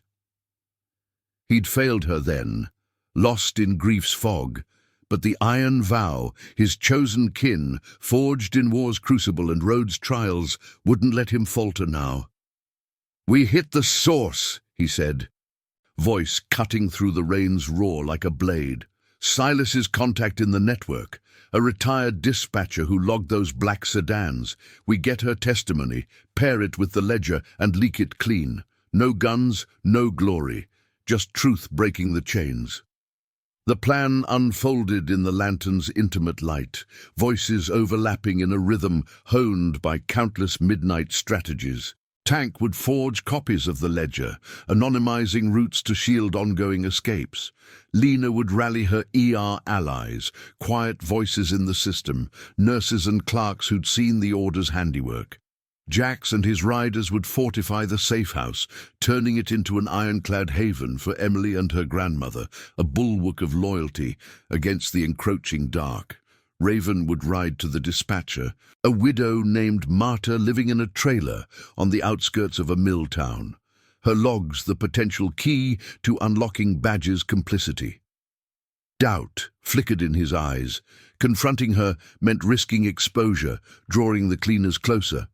[SPEAKER 1] He'd failed her then, lost in grief's fog, but the iron vow, his chosen kin, forged in war's crucible and road's trials, wouldn't let him falter now. We hit the source, he said, voice cutting through the rain's roar like a blade. Silas's contact in the network, a retired dispatcher who logged those black sedans. We get her testimony, pair it with the ledger, and leak it clean. No guns, no glory, just truth breaking the chains. The plan unfolded in the lantern's intimate light, voices overlapping in a rhythm honed by countless midnight strategies. Tank would forge copies of the ledger, anonymizing routes to shield ongoing escapes. Lena would rally her ER allies, quiet voices in the system, nurses and clerks who'd seen the order's handiwork. Jax and his riders would fortify the safe house, turning it into an ironclad haven for Emily and her grandmother, a bulwark of loyalty against the encroaching dark. Raven would ride to the dispatcher, a widow named Marta living in a trailer on the outskirts of a mill town. Her logs the potential key to unlocking Badger's complicity. Doubt flickered in his eyes. Confronting her meant risking exposure, drawing the cleaners closer.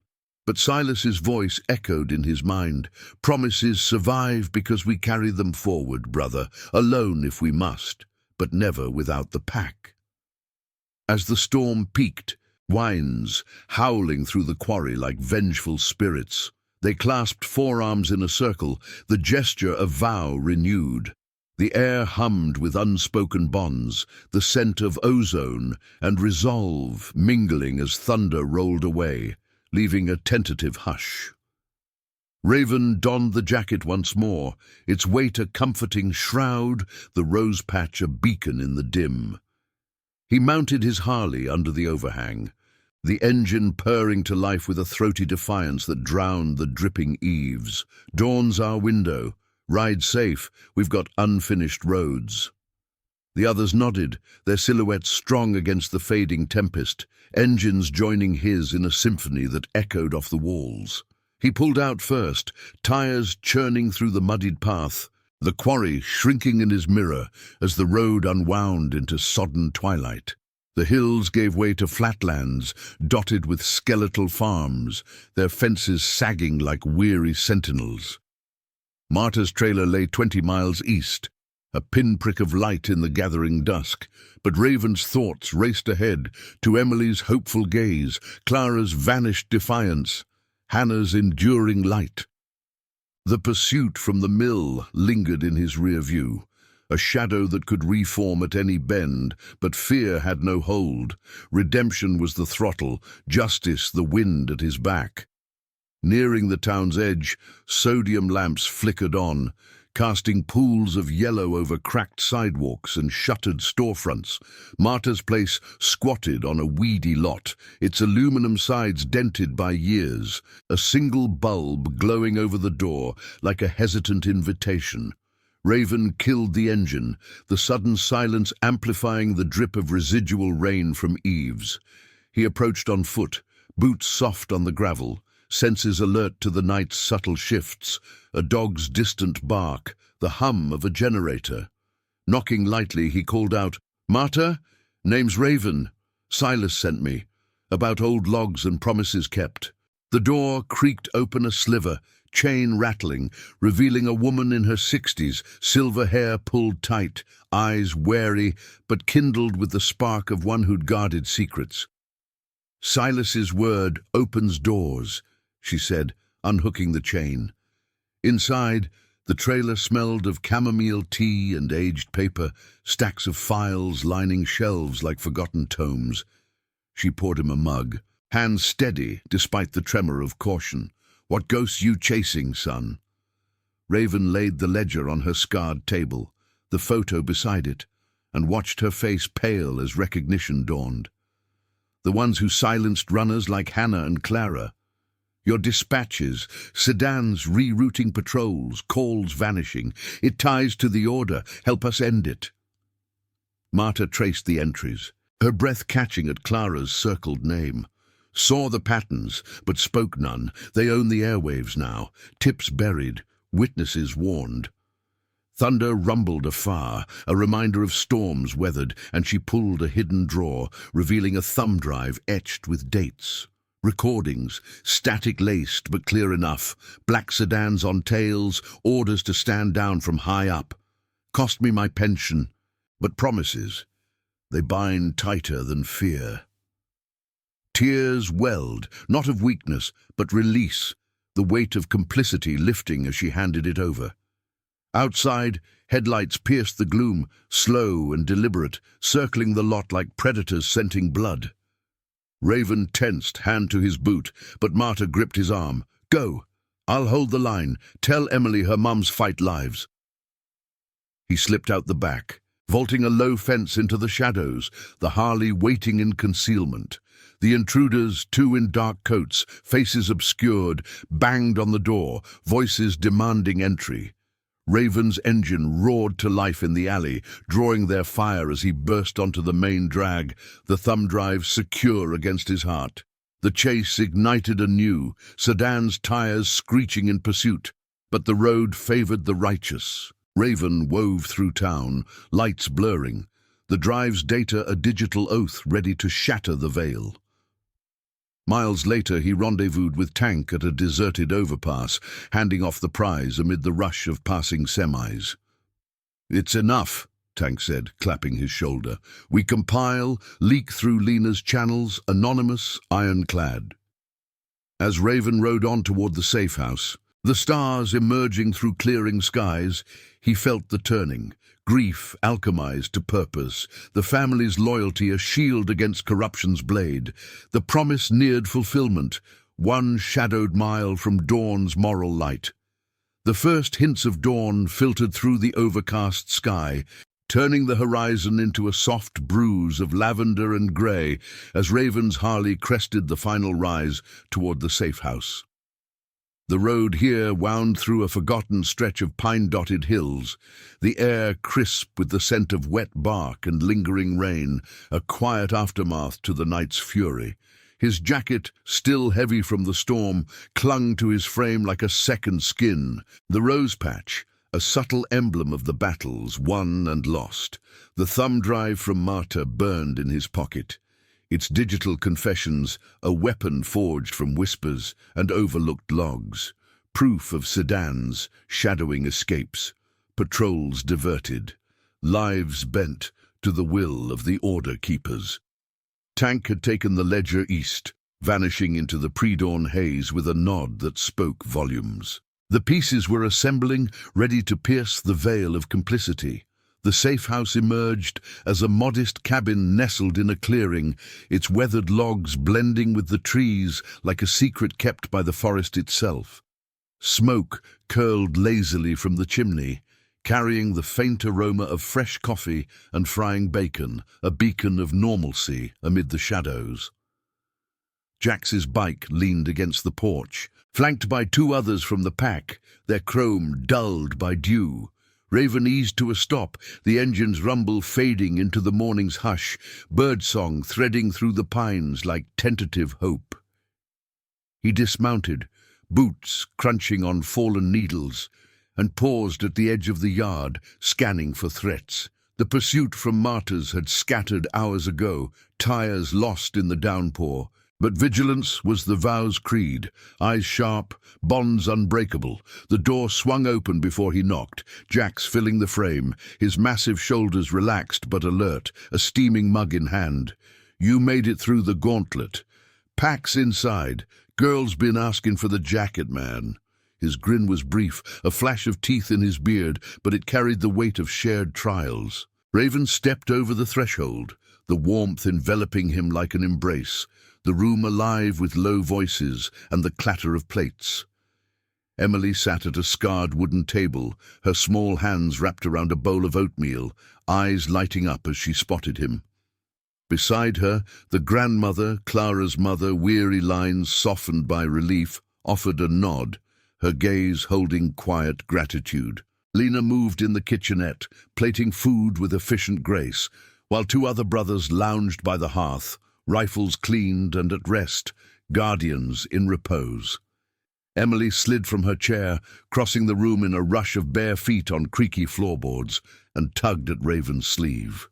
[SPEAKER 1] But Silas's voice echoed in his mind. Promises survive because we carry them forward, brother, alone if we must, but never without the pack. As the storm peaked, winds howling through the quarry like vengeful spirits, they clasped forearms in a circle, the gesture of vow renewed. The air hummed with unspoken bonds, the scent of ozone and resolve mingling as thunder rolled away, leaving a tentative hush. Raven donned the jacket once more, its weight a comforting shroud, the rose patch a beacon in the dim. He mounted his Harley under the overhang, the engine purring to life with a throaty defiance that drowned the dripping eaves. Dawn's our window. Ride safe, we've got unfinished roads. The others nodded, their silhouettes strong against the fading tempest, engines joining his in a symphony that echoed off the walls. He pulled out first, tires churning through the muddied path, the quarry shrinking in his mirror as the road unwound into sodden twilight. The hills gave way to flatlands, dotted with skeletal farms, their fences sagging like weary sentinels. Marta's trailer lay 20 miles east, a pinprick of light in the gathering dusk, but Raven's thoughts raced ahead to Emily's hopeful gaze, Clara's vanished defiance, Hannah's enduring light. The pursuit from the mill lingered in his rear view, a shadow that could reform at any bend, but fear had no hold. Redemption was the throttle, justice the wind at his back. Nearing the town's edge, sodium lamps flickered on, casting pools of yellow over cracked sidewalks and shuttered storefronts. Marta's place squatted on a weedy lot, its aluminum sides dented by years, a single bulb glowing over the door like a hesitant invitation. Raven killed the engine, the sudden silence amplifying the drip of residual rain from eaves. He approached on foot, boots soft on the gravel, senses alert to the night's subtle shifts, a dog's distant bark, the hum of a generator. Knocking lightly, he called out, "Marta? Name's Raven. Silas sent me. About old logs and promises kept." The door creaked open a sliver, chain rattling, revealing a woman in her 60s, silver hair pulled tight, eyes wary, but kindled with the spark of one who'd guarded secrets. "Silas's word opens doors," she said, unhooking the chain. Inside, the trailer smelled of chamomile tea and aged paper, stacks of files lining shelves like forgotten tomes. She poured him a mug, hands steady despite the tremor of caution. "What ghosts you chasing, son?" Raven laid the ledger on her scarred table, the photo beside it, and watched her face pale as recognition dawned. "The ones who silenced runners like Hannah and Clara. Your dispatches, sedans rerouting patrols, calls vanishing. It ties to the order. Help us end it." Marta traced the entries, her breath catching at Clara's circled name. Saw the patterns, but spoke none. They own the airwaves now, tips buried, witnesses warned. Thunder rumbled afar, a reminder of storms weathered, and she pulled a hidden drawer, revealing a thumb drive etched with dates. Recordings, static-laced but clear enough, black sedans on tails, orders to stand down from high up. Cost me my pension, but promises, they bind tighter than fear. Tears welled, not of weakness, but release, the weight of complicity lifting as she handed it over. Outside, headlights pierced the gloom, slow and deliberate, circling the lot like predators scenting blood. Raven tensed, hand to his boot, but Marta gripped his arm. "Go. I'll hold the line. Tell Emily her mum's fight lives." He slipped out the back, vaulting a low fence into the shadows, the Harley waiting in concealment. The intruders, two in dark coats, faces obscured, banged on the door, voices demanding entry. Raven's engine roared to life in the alley, drawing their fire as he burst onto the main drag, the thumb drive secure against his heart. The chase ignited anew, sedan's tires screeching in pursuit, but the road favored the righteous. Raven wove through town, lights blurring, the drive's data a digital oath ready to shatter the veil. Miles later, he rendezvoused with Tank at a deserted overpass, handing off the prize amid the rush of passing semis. "It's enough," Tank said, clapping his shoulder. "We compile, leak through Lena's channels, anonymous, ironclad." As Raven rode on toward the safe house, the stars emerging through clearing skies, he felt the turning. Grief alchemized to purpose, the family's loyalty a shield against corruption's blade. The promise neared fulfillment, one shadowed mile from dawn's moral light. The first hints of dawn filtered through the overcast sky, turning the horizon into a soft bruise of lavender and grey as Raven's Harley crested the final rise toward the safe house. The road here wound through a forgotten stretch of pine-dotted hills, the air crisp with the scent of wet bark and lingering rain, a quiet aftermath to the night's fury. His jacket, still heavy from the storm, clung to his frame like a second skin. The rose patch, a subtle emblem of the battles won and lost. The thumb drive from Marta burned in his pocket. Its digital confessions, a weapon forged from whispers and overlooked logs, proof of sedans, shadowing escapes. patrols diverted, lives bent to the will of the order keepers. Tank had taken the ledger east, vanishing into the pre-dawn haze with a nod that spoke volumes. The pieces were assembling, ready to pierce the veil of complicity. The safe house emerged as a modest cabin nestled in a clearing, its weathered logs blending with the trees like a secret kept by the forest itself. Smoke curled lazily from the chimney, carrying the faint aroma of fresh coffee and frying bacon, a beacon of normalcy amid the shadows. Jax's bike leaned against the porch, flanked by two others from the pack, their chrome dulled by dew. Raven eased to a stop, the engine's rumble fading into the morning's hush, birdsong threading through the pines like tentative hope. He dismounted, boots crunching on fallen needles, and paused at the edge of the yard, scanning for threats. The pursuit from martyrs had scattered hours ago, tires lost in the downpour. But vigilance was the vow's creed, eyes sharp, bonds unbreakable. The door swung open before he knocked, Jax filling the frame, his massive shoulders relaxed but alert, a steaming mug in hand. "You made it through the gauntlet. Pack's inside. Girl's been asking for the jacket, man." His grin was brief, a flash of teeth in his beard, but it carried the weight of shared trials. Raven stepped over the threshold, the warmth enveloping him like an embrace, the room alive with low voices and the clatter of plates. Emily sat at a scarred wooden table, her small hands wrapped around a bowl of oatmeal, eyes lighting up as she spotted him. Beside her, the grandmother, Clara's mother, weary lines softened by relief, offered a nod, her gaze holding quiet gratitude. Lena moved in the kitchenette, plating food with efficient grace, while two other brothers lounged by the hearth, rifles cleaned and at rest, guardians in repose. Emily slid from her chair, crossing the room in a rush of bare feet on creaky floorboards, and tugged at Raven's sleeve.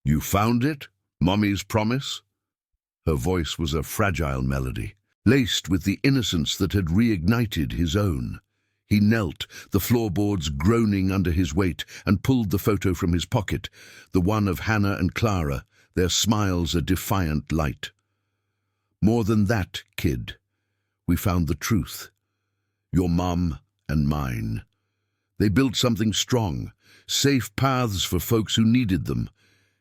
[SPEAKER 1] "You found it? Mommy's promise?" Her voice was a fragile melody, laced with the innocence that had reignited his own. He knelt, the floorboards groaning under his weight, and pulled the photo from his pocket, the one of Hannah and Clara, their smiles a defiant light. "More than that, kid. We found the truth. Your mom and mine. They built something strong, safe paths for folks who needed them,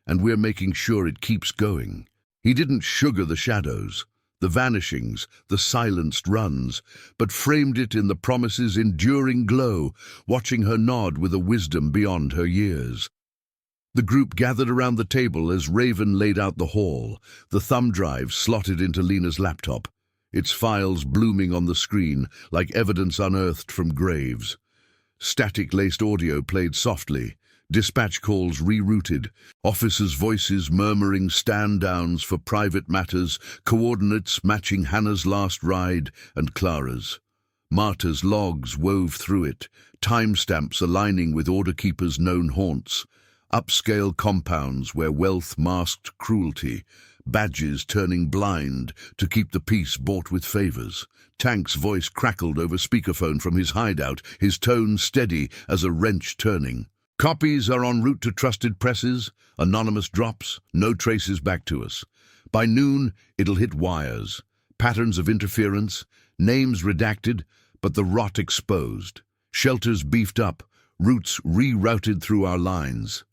[SPEAKER 1] and we're making sure it keeps going." He didn't sugar the shadows, the vanishings, the silenced runs, but framed it in the promise's enduring glow, watching her nod with a wisdom beyond her years. The group gathered around the table as Raven laid out the haul, the thumb drive slotted into Lena's laptop, its files blooming on the screen like evidence unearthed from graves. Static-laced audio played softly, dispatch calls rerouted, officers' voices murmuring stand-downs for private matters, coordinates matching Hannah's last ride and Clara's. Martyr's logs wove through it, timestamps aligning with order keepers' known haunts, upscale compounds where wealth masked cruelty, badges turning blind to keep the peace bought with favors. Tank's voice crackled over speakerphone from his hideout, his tone steady as a wrench turning. "Copies are en route to trusted presses, anonymous drops, no traces back to us. By noon, it'll hit wires, patterns of interference, names redacted, but the rot exposed, shelters beefed up, routes rerouted through our lines."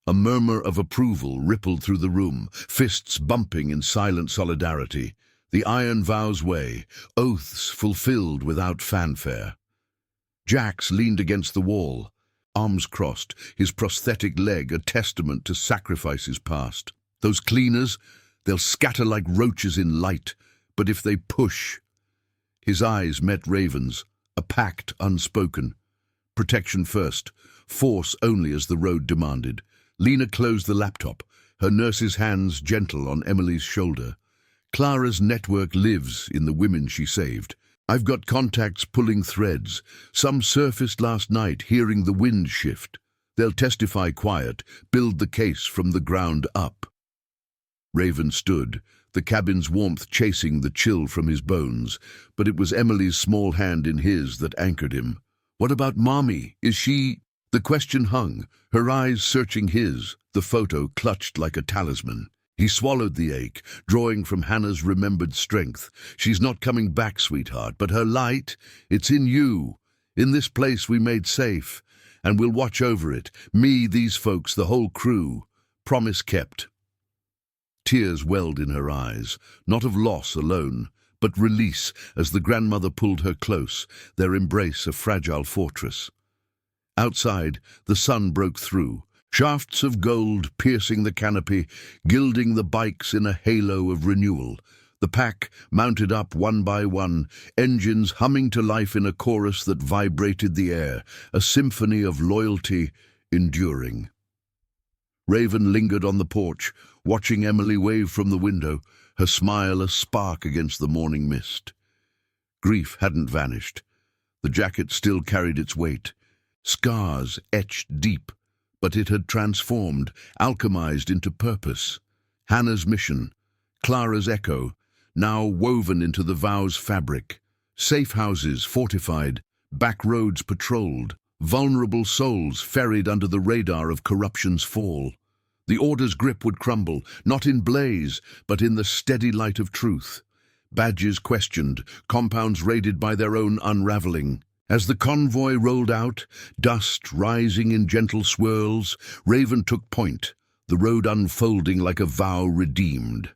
[SPEAKER 1] A murmur of approval rippled through the room, fists bumping in silent solidarity. The iron vow's way, oaths fulfilled without fanfare. Jax leaned against the wall, arms crossed, his prosthetic leg a testament to sacrifices past. "Those cleaners, they'll scatter like roaches in light, but if they push..." His eyes met Raven's, a pact unspoken. Protection first, force only as the road demanded. Lena closed the laptop, her nurse's hands gentle on Emily's shoulder. "Clara's network lives in the women she saved. I've got contacts pulling threads. Some surfaced last night, hearing the wind shift. They'll testify quiet, build the case from the ground up." Raven stood, the cabin's warmth chasing the chill from his bones, but it was Emily's small hand in his that anchored him. "What about Mommy? Is she..." The question hung, her eyes searching his, the photo clutched like a talisman. He swallowed the ache, drawing from Hannah's remembered strength. She's not coming back, sweetheart, but her light, it's in you. In this place we made safe, and we'll watch over it. Me, these folks, the whole crew. Promise kept. Tears welled in her eyes, not of loss alone, but release as the grandmother pulled her close, their embrace a fragile fortress. Outside, the sun broke through, shafts of gold piercing the canopy, gilding the bikes in a halo of renewal. The pack mounted up one by one, engines humming to life in a chorus that vibrated the air, a symphony of loyalty enduring. Raven lingered on the porch, watching Emily wave from the window, her smile a spark against the morning mist. Grief hadn't vanished. The jacket still carried its weight, scars etched deep, but it had transformed, alchemized into purpose. Hannah's mission, Clara's echo, now woven into the vow's fabric. Safe houses fortified, back roads patrolled, vulnerable souls ferried under the radar of corruption's fall. The order's grip would crumble, not in blaze, but in the steady light of truth. Badges questioned, compounds raided by their own unraveling. As the convoy rolled out, dust rising in gentle swirls, Raven took point, the road unfolding like a vow redeemed.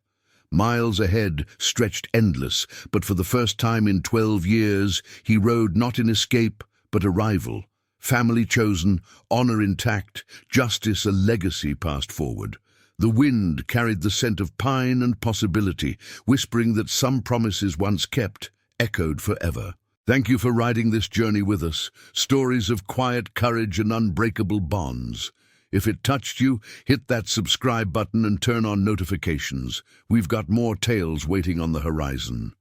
[SPEAKER 1] Miles ahead stretched endless, but for the first time in 12 years, he rode not in escape, but arrival. Family chosen, honor intact, justice a legacy passed forward. The wind carried the scent of pine and possibility, whispering that some promises once kept echoed forever. Thank you for riding this journey with us, stories of quiet courage and unbreakable bonds. If it touched you, hit that subscribe button and turn on notifications. We've got more tales waiting on the horizon.